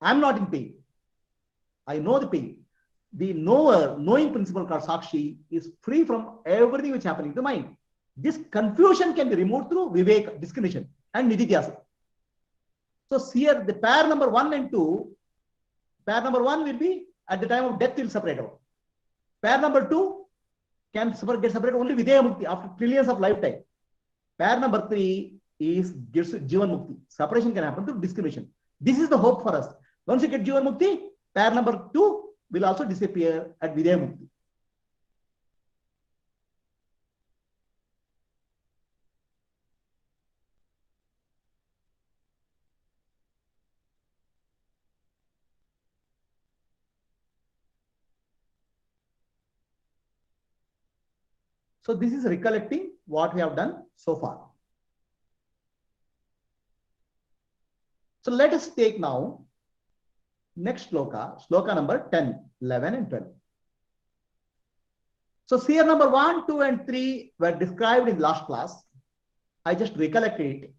I am not in pain. I know the pain. The knower, knowing principle called Sakshi is free from everything which is happening to the mind. This confusion can be removed through Viveka, discrimination, and Nididhyasa. So here the pair number 1 and 2, pair number 1 will be at the time of death will separate out. Pair number 2 can get separated only Videha Mukti after trillions of lifetime. Pair number 3 is gives Jivan Mukti. Separation can happen through discrimination. This is the hope for us. Once you get Jivan Mukti, pair number 2 will also disappear at Videha Mukti. So this is recollecting what we have done so far. So let us take now next sloka number 10, 11 and 12. So seer number 1, 2 and 3 were described in last class. I just recollected it.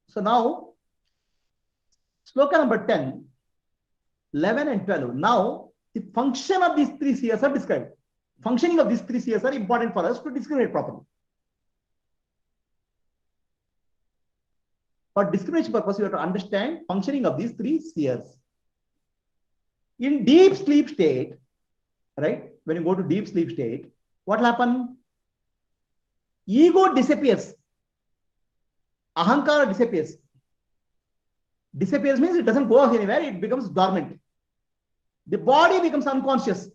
So now sloka number 10, 11 and 12. Now, the function of these 3 seers are described. Functioning of these 3 seers are important for us to discriminate properly. For discrimination purpose, you have to understand functioning of these 3 seers. In deep sleep state, right? When you go to deep sleep state, what will happen? Ego disappears. Ahankara disappears. Disappears means it doesn't go anywhere, it becomes dormant. The body becomes unconscious.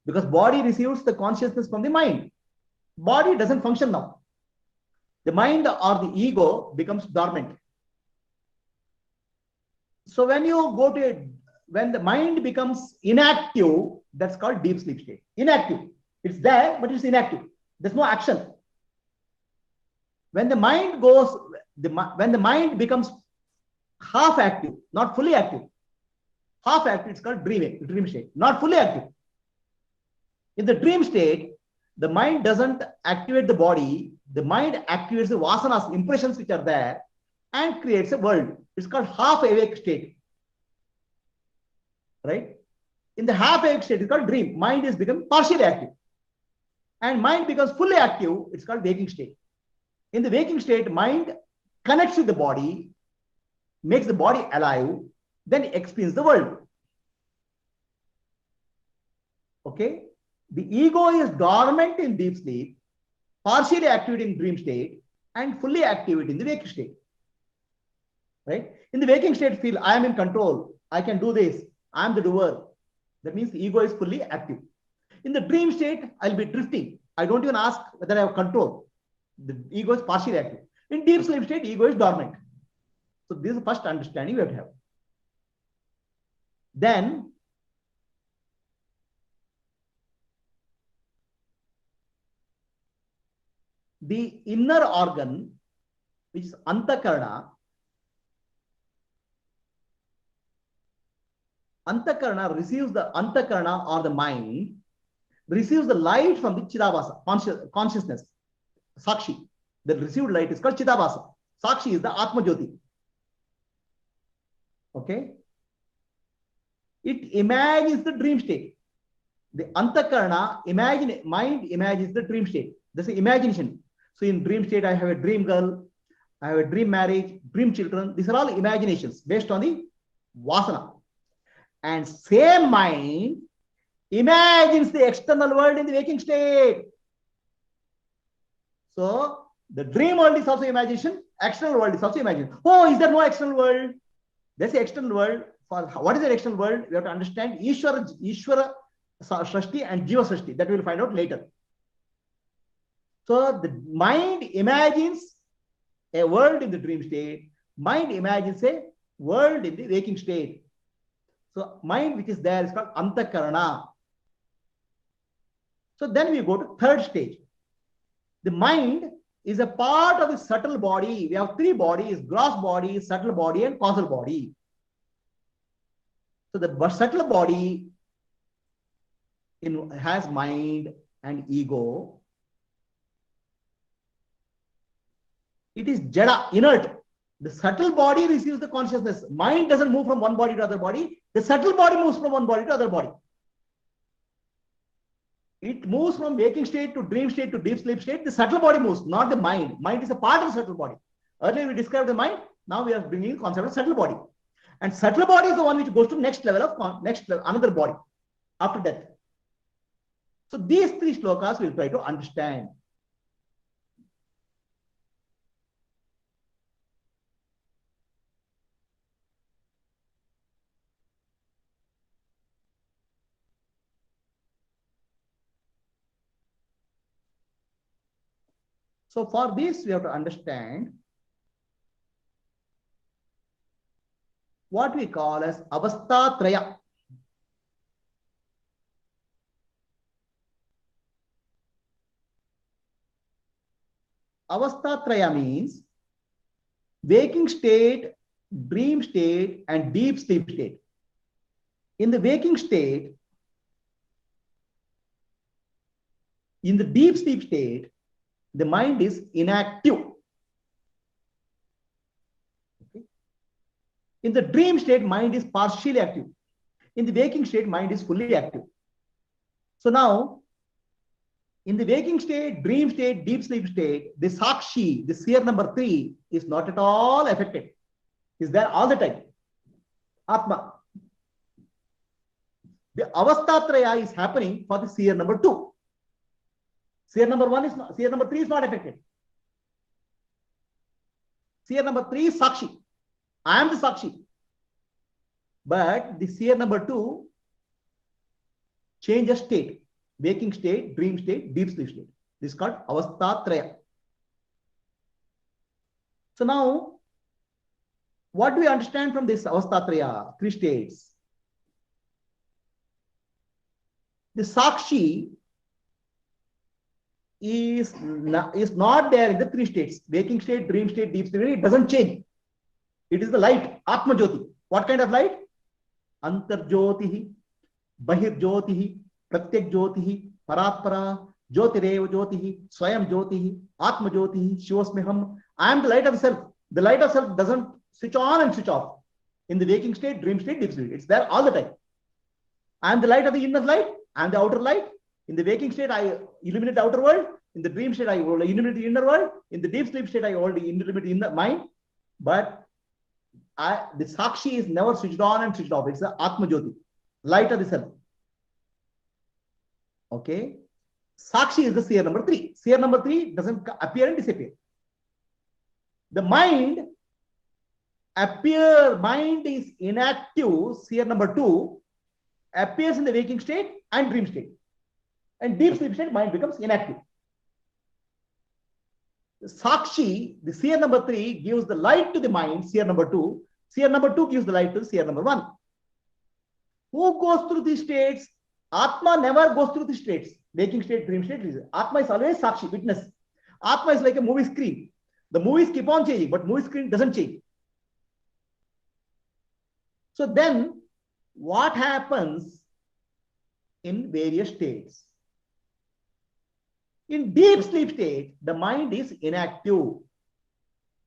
Because body receives the consciousness from the mind. Body doesn't function now. The mind or the ego becomes dormant. So when you go to when the mind becomes inactive, that's called deep sleep state. Inactive. It's there, but it's inactive. There's no action. When the mind goes, when the mind becomes half active, not fully active, half active, it's called dream state, not fully active. In the dream state, the mind doesn't activate the body, the mind activates the vasanas, impressions which are there, and creates a world. It's called half awake state. Right? In the half awake state, it's called dream. Mind is become partially active. And mind becomes fully active, it's called waking state. In the waking state, mind connects with the body, makes the body alive, then experiences the world. Okay? The ego is dormant in deep sleep, partially active in dream state, and fully active in the waking state. Right? In the waking state, feel I am in control, I can do this, I am the doer. That means the ego is fully active. In the dream state, I'll be drifting. I don't even ask whether I have control. The ego is partially active. In deep sleep state, ego is dormant. So this is the first understanding we have to have. Then the inner organ, which is Antakarana, receives the Antakarana or the mind, receives the light from the Chidabhasa, consciousness, Sakshi. The received light is called Chidabhasa. Sakshi is the Atma Jyoti. Okay? It imagines the dream state. The Antakarana, mind imagines the dream state. That's the imagination. So in dream state, I have a dream girl, I have a dream marriage, dream children. These are all imaginations based on the Vasana. And same mind imagines the external world in the waking state. So the dream world is also imagination, external world is also imagination. Oh, is there no external world? There's the external world. For what is the external world? We have to understand Ishvara Srashti and Jiva Srashti. That we will find out later. So the mind imagines a world in the dream state. Mind imagines a world in the waking state. So mind which is there is called Antakarana. So then we go to third stage. The mind is a part of the subtle body. We have three bodies: gross body, subtle body, and causal body. So the subtle body has mind and ego. It is jada, inert. The subtle body receives the consciousness. Mind doesn't move from one body to other body. The subtle body moves from one body to other body. It moves from waking state to dream state to deep sleep state. The subtle body moves, not the mind. Mind is a part of the subtle body. Earlier we described the mind. Now we are bringing the concept of subtle body. And subtle body is the one which goes to next level of another body after death. So these three shlokas we'll try to understand. So for this, we have to understand what we call as avasthatraya. Avasthatraya means waking state, dream state, and deep sleep state. In the waking state, in the deep sleep state, the mind is inactive. Okay. In the dream state, mind is partially active. In the waking state, mind is fully active. So now, in the waking state, dream state, deep sleep state, the Sakshi, the seer number 3, is not at all affected. Is there all the time. Atma. The avasthatraya is happening for the seer number 2. Seer number 1 is not, seer number 3 is not affected. Seer number 3 is Sakshi. I am the Sakshi. But the seer number 2 changes state. Waking state, dream state, deep sleep state. This is called avasthatraya. So now, what do we understand from this avasthatraya? 3 states. The Sakshi is not there in the 3 states. Waking state, dream state, deep sleep. It doesn't change. It is the light, Atma Jyoti. What kind of light? Antar Jyotihi, Bahir Jyotihi, Pratyak Jyotihi, Paratpara, Jyotirev Jyotihi, Swayam Jyotihi, Atma Jyotihi, Shivasmeham. I am the light of self. The light of self doesn't switch on and switch off. In the waking state, dream state, deep sleep. It's there all the time. I am the light of the inner light. I am the outer light. In the waking state, I illuminate the outer world. In the dream state, I hold the illuminated inner world. In the deep sleep state, I hold the illuminated inner mind. But the Sakshi is never switched on and switched off. It's the Atma Jyoti, light of the self. Okay. Sakshi is the seer number 3. Seer number 3 doesn't appear and disappear. The mind is inactive. Seer number 2 appears in the waking state and dream state. And deep sleep state, mind becomes inactive. The Sakshi, the seer number 3, gives the light to the mind, seer number 2. Seer number 2 gives the light to seer number 1. Who goes through these states? Atma never goes through these states. Waking state, dream state. Atma is always Sakshi, witness. Atma is like a movie screen. The movies keep on changing, but movie screen doesn't change. So then, what happens in various states? In deep sleep state, the mind is inactive.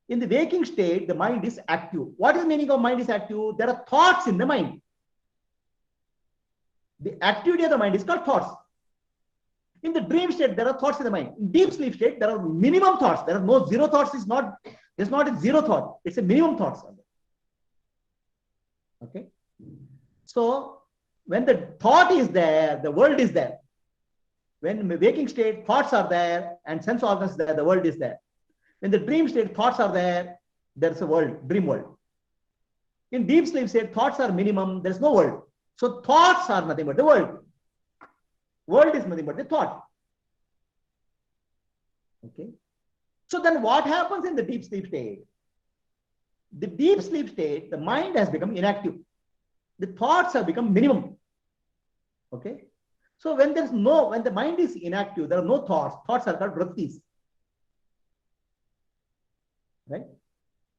In the waking state, the mind is active. What is the meaning of mind is active? There are thoughts in the mind. The activity of the mind is called thoughts. In the dream state, there are thoughts in the mind. In deep sleep state, there are minimum thoughts. There are no zero thoughts. It's not a zero thought. It's a minimum thoughts. Okay. So when the thought is there, the world is there. When in the waking state, thoughts are there and sense organs there, the world is there. In the dream state, thoughts are there, there's a world, dream world. In deep sleep state, thoughts are minimum, there's no world. So thoughts are nothing but the world. World is nothing but the thought. Okay. So then what happens in the deep sleep state? The deep sleep state, the mind has become inactive. The thoughts have become minimum. Okay. So when the mind is inactive, there are no thoughts. Thoughts are called vrittis. Right?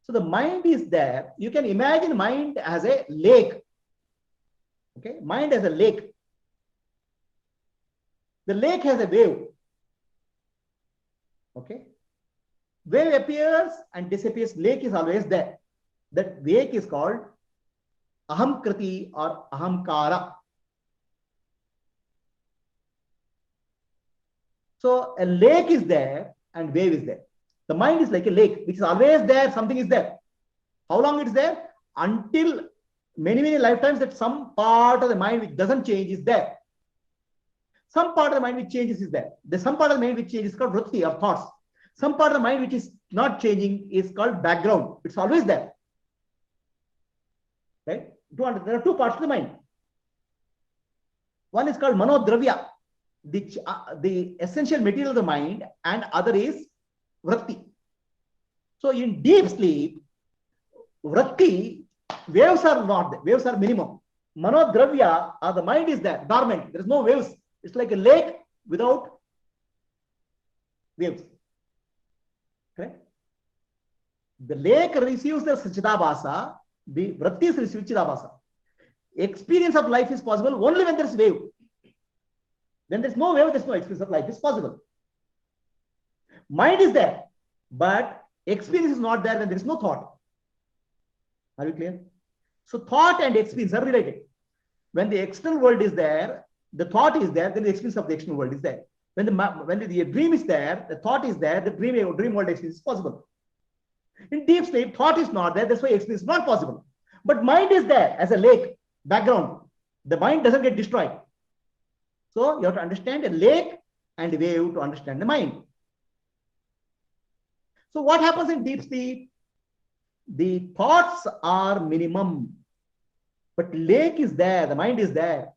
So the mind is there. You can imagine mind as a lake. Okay. Mind as a lake. The lake has a wave. Okay. Wave appears and disappears. Lake is always there. That wave is called aham kriti or ahamkara. So a lake is there and wave is there. The mind is like a lake, which is always there, something is there. How long it is there? Until many, many lifetimes that some part of the mind which doesn't change is there. Some part of the mind which changes is there. There's some part of the mind which changes is called vritti or thoughts. Some part of the mind which is not changing is called background. It's always there. Right? There are two parts of the mind. One is called manodravya, the essential material of the mind, and other is vritti. So in deep sleep, vritti, waves are not there. Waves are minimum. Manodravya, the mind is there, dormant. There is no waves. It's like a lake without waves. Correct? The lake receives the Chidabhasa, the vrittis receive Chidabhasa. Experience of life is possible only when there is wave. When there is no wave, there is no experience of life is possible. Mind is there, but experience is not there when there is no thought. Are we clear? So thought and experience are related. When the external world is there, the thought is there, then the experience of the external world is there. When the dream is there, the thought is there, the dream world experience is possible. In deep sleep, thought is not there, that's why experience is not possible. But mind is there as a lake, background. The mind doesn't get destroyed. So you have to understand a lake and a wave to understand the mind. So what happens in deep sleep? The thoughts are minimum, but lake is there, the mind is there.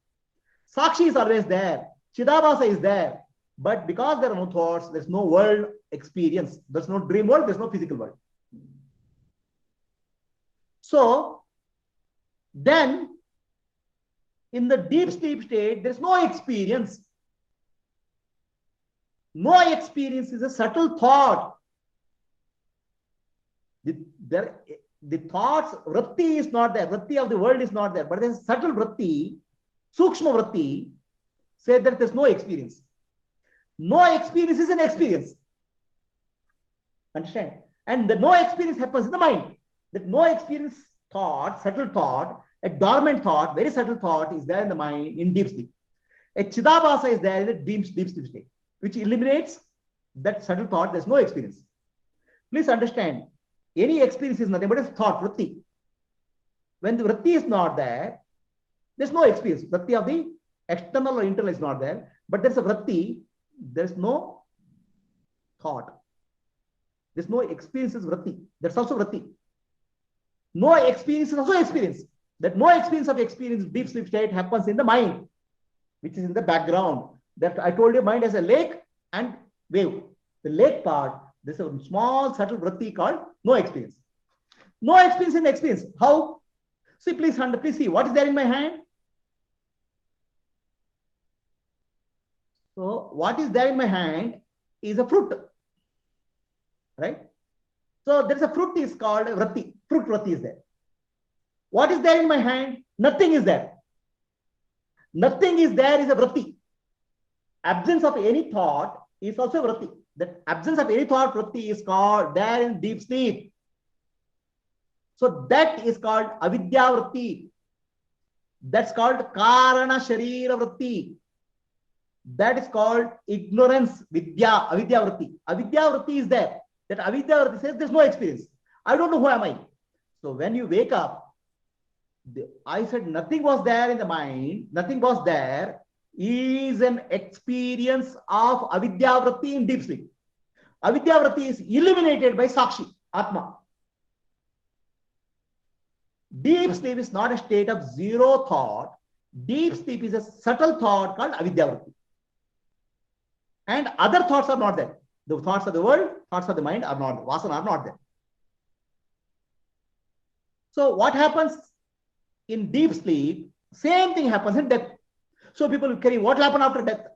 Sakshi is always there. Chidabhasa is there. But because there are no thoughts, there's no world experience. There's no dream world, there's no physical world. So then in the deep sleep state, there's no experience. No experience is a subtle thought. The thoughts, vritti is not there. Vritti of the world is not there. But there's subtle vritti, sukshma vritti, say that there's no experience. No experience is an experience. Understand? And the no experience happens in the mind. That no experience thought, subtle thought, a dormant thought, very subtle thought is there in the mind in deep sleep. A chidabhasa is there in the deep sleep state, which eliminates that subtle thought, there's no experience. Please understand, any experience is nothing but a thought, vritti. When the vritti is not there, there's no experience. Vritti of the external or internal is not there, but there's a vritti, there's no thought. There's no experience is vritti. That's also vritti. No experience is also experience. That no experience of experience, deep sleep state happens in the mind, which is in the background. That I told you, mind has a lake and wave. The lake part, there's a small subtle vritti called no experience. No experience in experience. How? See, please see what is there in my hand. So what is there in my hand is a fruit, right? So there's a fruit is called vritti. Fruit vritti is there. What is there in my hand? Nothing is there. Nothing is there is a vritti. Absence of any thought is also a vritti. That absence of any thought vritti is called there in deep sleep. So that is called avidya vritti. That's called karana sharira vritti. That is called ignorance vidya, avidya vritti. Avidya vritti is there. That avidya vritti says there's no experience. I don't know who am I. So when you wake up, I said nothing was there in the mind, nothing was there, is an experience of avidya vritti in deep sleep. Avidya vritti is eliminated by sakshi, atma. Deep sleep is not a state of zero thought. Deep sleep is a subtle thought called avidya vritti. And other thoughts are not there. The thoughts of the world, thoughts of the mind are not, vasana are not there. So what happens in deep sleep? Same thing happens in death. So people will carry what will happen after death?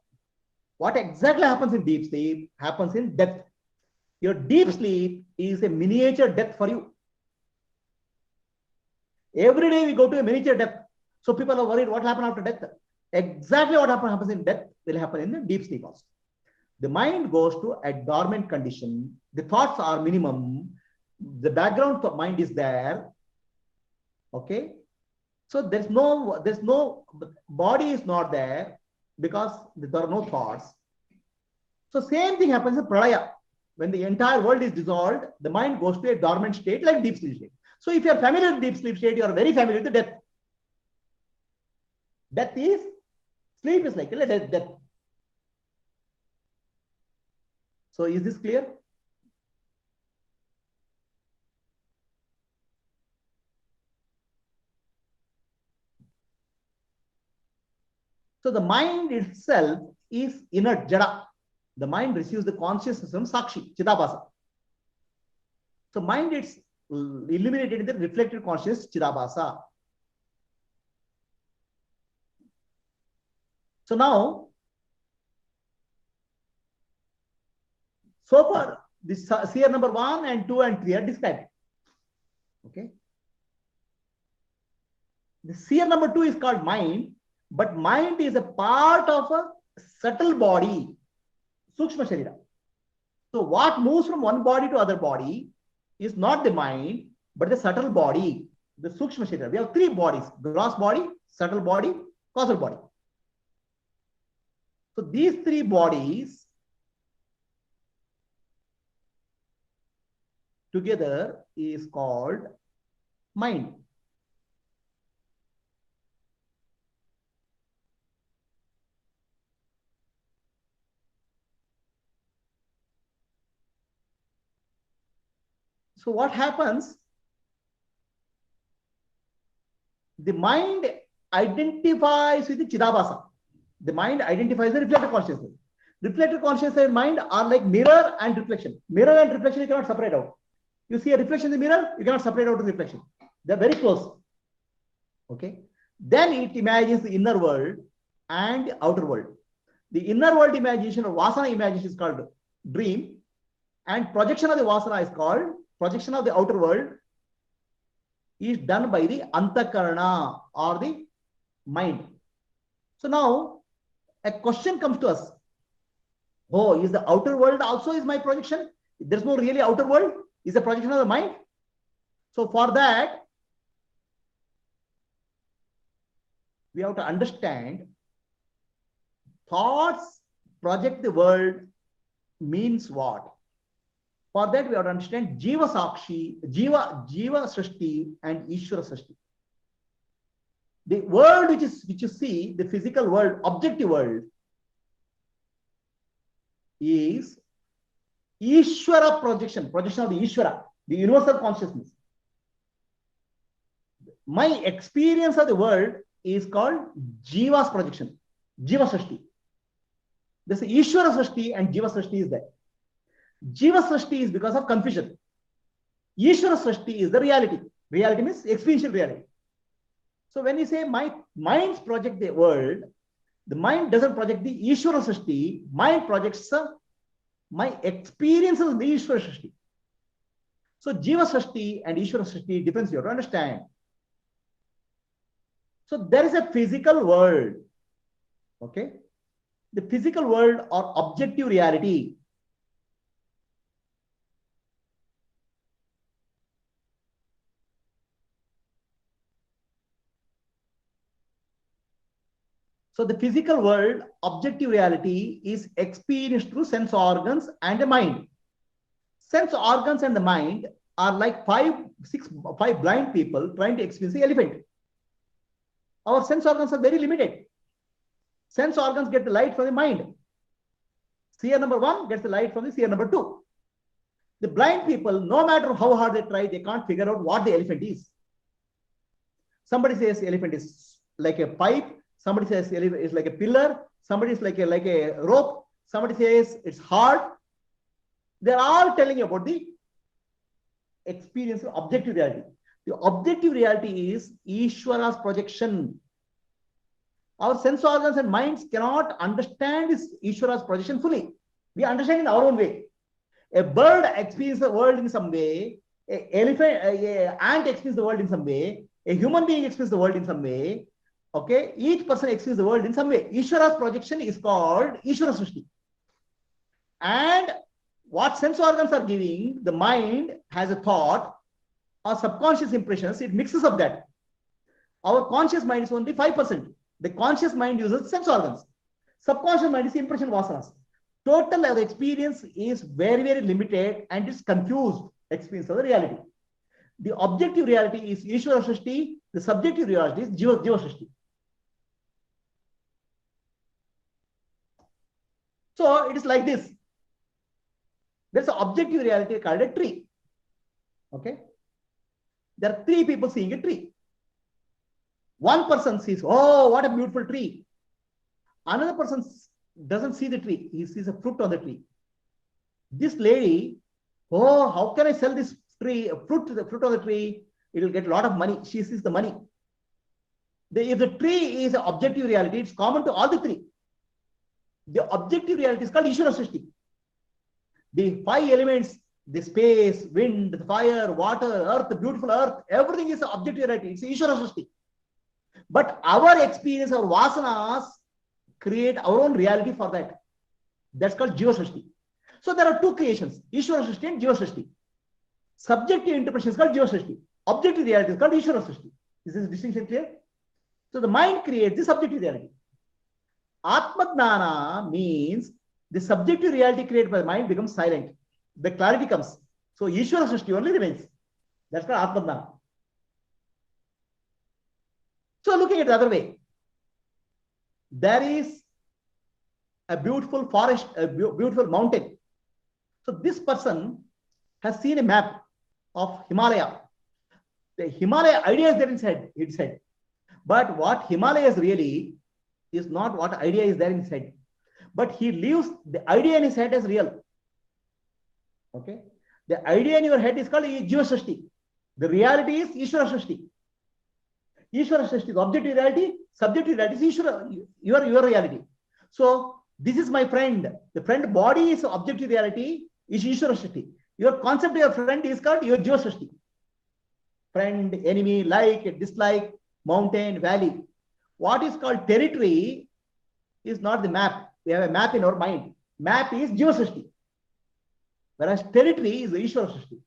What exactly happens in deep sleep happens in death. Your deep sleep is a miniature death for you. Every day we go to a miniature death. So people are worried what will happen after death. Exactly what happens in death will happen in the deep sleep also. The mind goes to a dormant condition. The thoughts are minimum. The background mind is there. Okay. So there's no body is not there because there are no thoughts. So same thing happens in pralaya. When the entire world is dissolved, the mind goes to a dormant state like deep sleep state. So if you are familiar with deep sleep state, you are very familiar with the death. Death is, sleep is like death. So is this clear? So the mind itself is inert, jada. The mind receives the consciousness from sakshi, chidabhasa. So mind is eliminated in the reflected consciousness, chidabhasa. So now, so far, this seer number 1 and 2 and 3 are described. Okay. The seer number 2 is called mind, but mind is a part of a subtle body, sukshma sharira. So what moves from one body to other body is not the mind, but the subtle body, the sukshma sharira. We have 3 bodies: gross body, subtle body, causal body. So these 3 bodies together is called mind. So what happens? The mind identifies with the chidabhasa. The mind identifies the reflective consciousness. Reflective consciousness and mind are like mirror and reflection. Mirror and reflection you cannot separate out. You see a reflection in the mirror, you cannot separate out the reflection. They're very close. Okay. Then it imagines the inner world and the outer world. The inner world imagination or vasana imagination is called dream, and projection of the vasana is called projection of the outer world is done by the antakarana or the mind. So now a question comes to us. Oh, is the outer world also is my projection? There's no really outer world. Is a projection of the mind. So for that, we have to understand thoughts project the world means what? For that, we have to understand Jiva Sakshi, Jiva Srishti, and Ishvara Srishti. The world which you see, the physical world, objective world, is Ishvara projection of the Ishvara, the universal consciousness. My experience of the world is called Jiva's projection, Jiva Srishti. This Ishvara Srishti and Jiva Srishti is there. Jiva Srishti is because of confusion. Ishvara Srishti is the reality. Reality means experiential reality. So when you say my minds project the world, the mind doesn't project the Ishvara Srishti. Mind projects my experiences of the Ishvara Srishti. So Jiva Srishti and Ishvara Srishti difference you have to understand. So there is a physical world. Okay. The physical world or objective reality. So the physical world, objective reality, is experienced through sense organs and the mind. Sense organs and the mind are like five blind people trying to experience the elephant. Our sense organs are very limited. Sense organs get the light from the mind. Seer number 1 gets the light from the seer number 2. The blind people, no matter how hard they try, they can't figure out what the elephant is. Somebody says the elephant is like a pipe. Somebody says it's like a pillar. Somebody is like a rope. Somebody says it's hard. They're all telling you about the experience of objective reality. The objective reality is Ishvara's projection. Our sense organs and minds cannot understand this Ishvara's projection fully. We understand in our own way. A bird experiences the world in some way. An ant experiences the world in some way. A human being experiences the world in some way. Okay, each person experiences the world in some way. Ishvara's projection is called Ishvara Srishti. And what sense organs are giving, the mind has a thought or subconscious impressions, it mixes up that. Our conscious mind is only 5%. The conscious mind uses sense organs. Subconscious mind is impression vasanas. Total of the experience is very, very limited and it's confused experience of the reality. The objective reality is Ishvara Srishti. The subjective reality is Jiva Srishti. So it is like this. There's an objective reality called a tree. Okay. There are 3 people seeing a tree. One person sees, oh, what a beautiful tree. Another person doesn't see the tree. He sees a fruit on the tree. This lady, oh, how can I sell this tree, fruit on the tree? It will get a lot of money. She sees the money. If the tree is an objective reality, it's common to all the 3. The objective reality is called Ishvara Srishti. The 5 elements, the space, wind, the fire, water, earth, the beautiful earth, everything is an objective reality. It's Ishvara Srishti. But our experience, our vasanas create our own reality for that. That's called Jiva Srishti. So there are 2 creations, Ishvara Srishti and Jiva Srishti. Subjective interpretation is called Jiva Srishti. Objective reality is called Ishvara Srishti. Is this distinction clear? So the mind creates the subjective reality. Atma Jnana means the subjective reality created by the mind becomes silent. The clarity comes. So Ishvara Srishti only remains. That's called Atma Jnana. So looking at the other way, there is a beautiful forest, a beautiful mountain. So this person has seen a map of Himalaya. The Himalaya idea is there inside his head. But what Himalaya is really is not what idea is there in his head. But he leaves the idea in his head as real. Okay? The idea in your head is called Jiva Srishti. The reality is Ishvara Srishti. Ishvara Srishti is objective reality, subjective reality is Ishvara, your reality. So this is my friend. The friend body is objective reality, is Ishvara Srishti. Your concept of your friend is called your Jiva Srishti. Friend, enemy, like, dislike, mountain, valley. What is called territory is not the map. We have a map in our mind. Map is Jiva Srishti. Whereas territory is the Ishvara Srishti.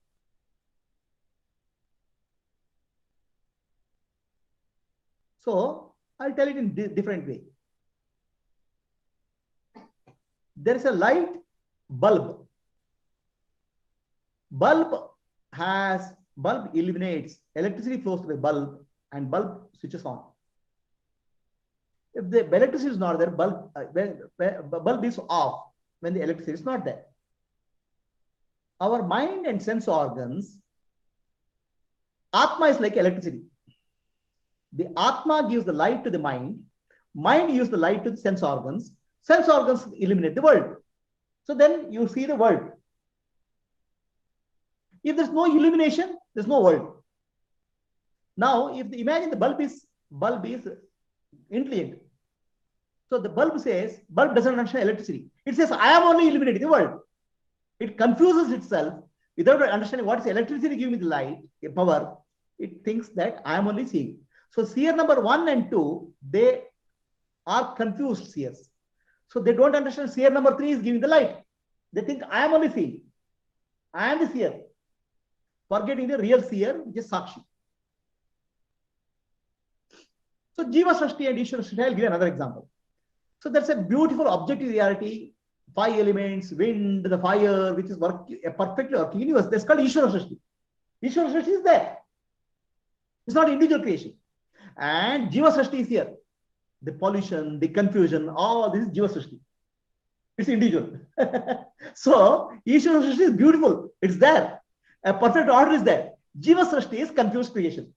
So I'll tell it in different way. There is a light bulb. Bulb illuminates, electricity flows through the bulb and bulb switches on. If the electricity is not there, bulb is off when the electricity is not there. Our mind and sense organs, Atma is like electricity. The Atma gives the light to the mind gives the light to the sense organs illuminate the world. So then you see the world. If there's no illumination, there's no world. Now, if imagine the bulb is intelligent. So the bulb doesn't understand electricity. It says, I am only illuminating the world. It confuses itself without understanding what is electricity giving me the light, a power. It thinks that I am only seeing. So seer number 1 and 2, they are confused seers. So they don't understand seer number 3 is giving the light. They think I am only seeing. I am the seer. Forgetting the real seer, which is Sakshi. So Jiva Srishti and Ishvara Srishti, I'll give another example. So that's a beautiful objective reality, 5 elements, wind, the fire, which is a perfectly working universe. That's called Ishvara Srishti. Ishvara Srishti is there. It's not individual creation. And Jiva Srishti is here. The pollution, the confusion, all this is Jiva Srishti. It's individual. So Ishvara Srishti is beautiful. It's there. A perfect order is there. Jiva Srishti is confused creation.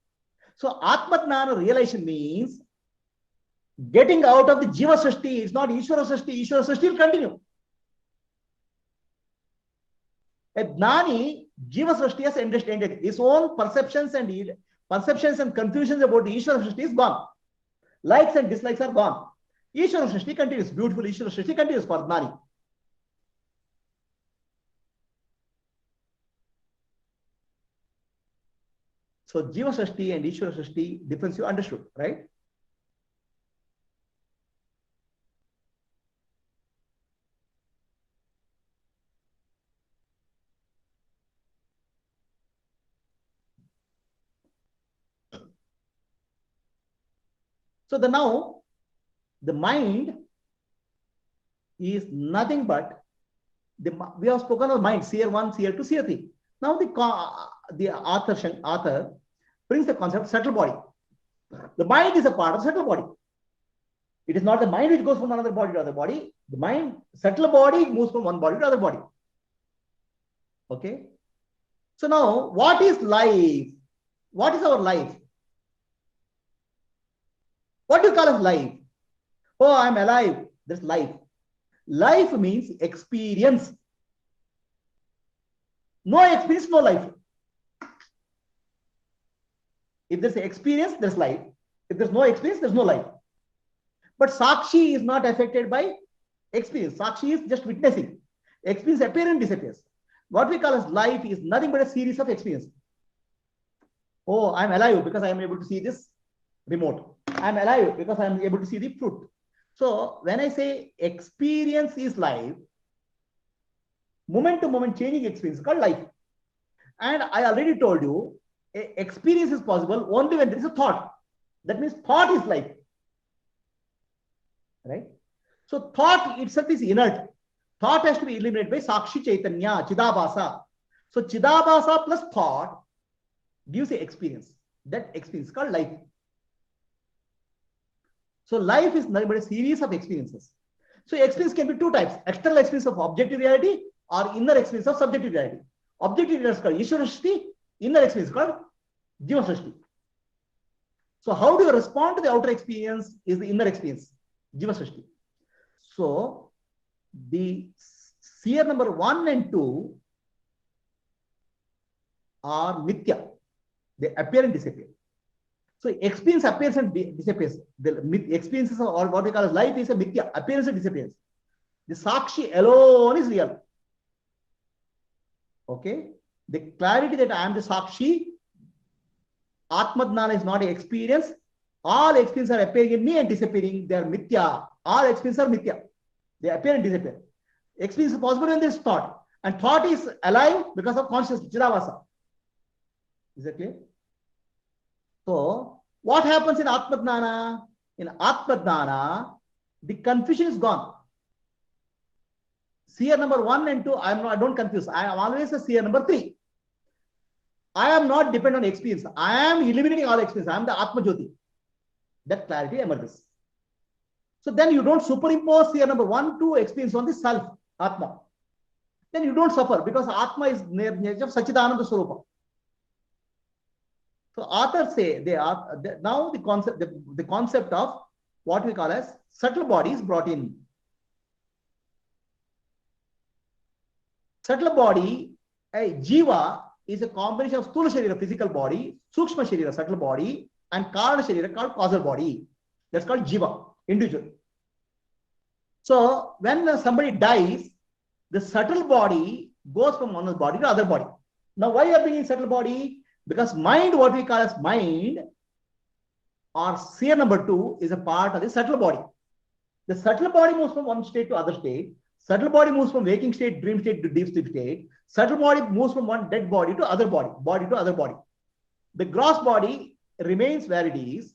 So Atma realization means getting out of the Jiva Srishti. It's not Ishvara Srishti. Ishvara Srishti will continue. A Gnani, Jiva Srishti has ended. His own perceptions and confusions about the Ishvara Srishti is gone. Likes and dislikes are gone. Ishvara Srishti continues. Beautiful Ishvara Srishti continues for Gnani. So Jiva Srishti and Ishvara Srishti difference you understood, right? So now the mind is nothing but we have spoken of mind, seer 1, seer 2, seer 3. Now the author brings the concept subtle body. The mind is a part of subtle body. It is not the mind which goes from another body to other body. The mind, subtle body moves from one body to other body. Okay. So now, what is life? What is our life? What do you call as life? Oh, I'm alive. That's life. Life means experience. No experience, no life. If there's an experience, there's life. If there's no experience, there's no life. But Sakshi is not affected by experience. Sakshi is just witnessing. Experience appears and disappears. What we call as life is nothing but a series of experiences. Oh, I'm alive because I am able to see this remote. I'm alive because I'm able to see the fruit. So when I say experience is life, moment to moment changing experience is called life. And I already told you, experience is possible only when there is a thought. That means thought is life. Right? So thought itself is inert. Thought has to be eliminated by Sakshi Chaitanya, Chidabhasa. So Chidabhasa plus thought gives the experience. That experience is called life. So life is nothing but a series of experiences. So experience can be two types. External experience of objective reality or inner experience of subjective reality. Objective reality is called Ishvara Srishti. Inner experience is called Jiva Srishti. So how do you respond to the outer experience is the inner experience, Jiva Srishti. So the seer number 1 and 2 are mithya. They appear and disappear. So experience appears and disappears. The experiences or what we call as life is a mithya, appearance and disappearance. The Sakshi alone is real. Okay. The clarity that I am the Sakshi, Atma is not an experience. All experiences are appearing in me and disappearing. They are mithya. All experiences are mithya. They appear and disappear. Experience is possible when there is thought. And thought is alive because of consciousness, Chidavasa. Is that clear? So, what happens in Atma? In Atma, the confusion is gone. seer number 1 and 2, I don't confuse. I am always a seer number 3. I am not dependent on experience. I am eliminating all experience. I am the Atma Jyoti. That clarity emerges. So then you don't superimpose seer number 1, 2 experience on the self, Atma. Then you don't suffer because Atma is nature of Sachidananda Swarupa. So authors say now the concept of what we call as subtle body is brought in. Subtle body, a jiva, is a combination of Sthula Sharira, physical body, Sukshma Sharira, subtle body, and Karana Sharira, called causal body. That's called jiva, individual. So when somebody dies, the subtle body goes from one body to other body. Now, why are we bringing subtle body? Because mind, what we call as mind, or seer number 2, is a part of the subtle body. The subtle body moves from one state to other state. Subtle body moves from waking state, dream state to deep sleep state. Subtle body moves from one dead body to other body, body to other body. The gross body remains where it is.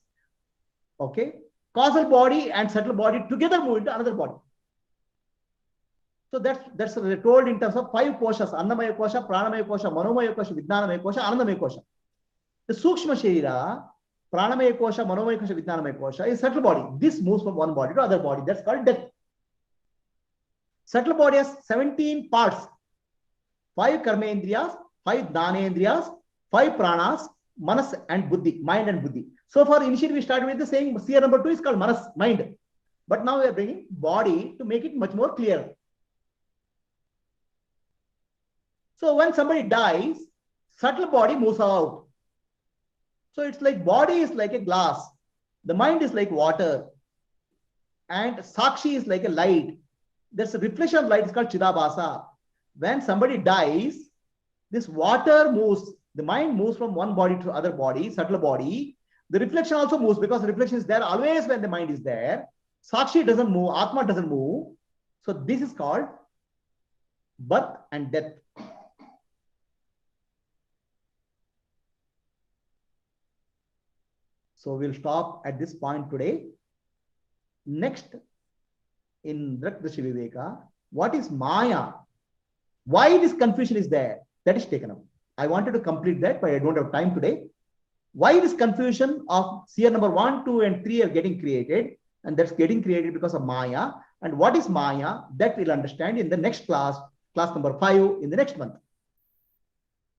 Okay. Causal body and subtle body together move into another body. So that's told in terms of 5 koshas: Annamaya kosha, Pranamaya kosha, Manomaya kosha, Vijnanamaya kosha, Anandamaya kosha. The Sukshma Sharira, Pranamaya kosha, Manomaya kosha, Vijnanamaya kosha, is subtle body. This moves from one body to other body. That's called death. Subtle body has 17 parts: 5 karmendriyas, 5 dhanendriyas, 5 pranas, manas and buddhi, mind and buddhi. So far, initially we started with the saying seer number 2 is called manas, mind. But now we are bringing body to make it much more clear. So when somebody dies, subtle body moves out. So it's like body is like a glass. The mind is like water. And Sakshi is like a light. There's a reflection of light. It's called Chidabhasa. When somebody dies, this water moves. The mind moves from one body to other body, subtle body. The reflection also moves because the reflection is there always when the mind is there. Sakshi doesn't move. Atma doesn't move. So this is called birth and death. So we'll stop at this point today. Next, in Drk-Drsya Viveka, what is Maya? Why this confusion is there? That is taken up. I wanted to complete that, but I don't have time today. Why this confusion of seer number 1, 2, and 3 are getting created? And that's getting created because of Maya. And what is Maya? That we'll understand in the next class, class number 5 in the next month.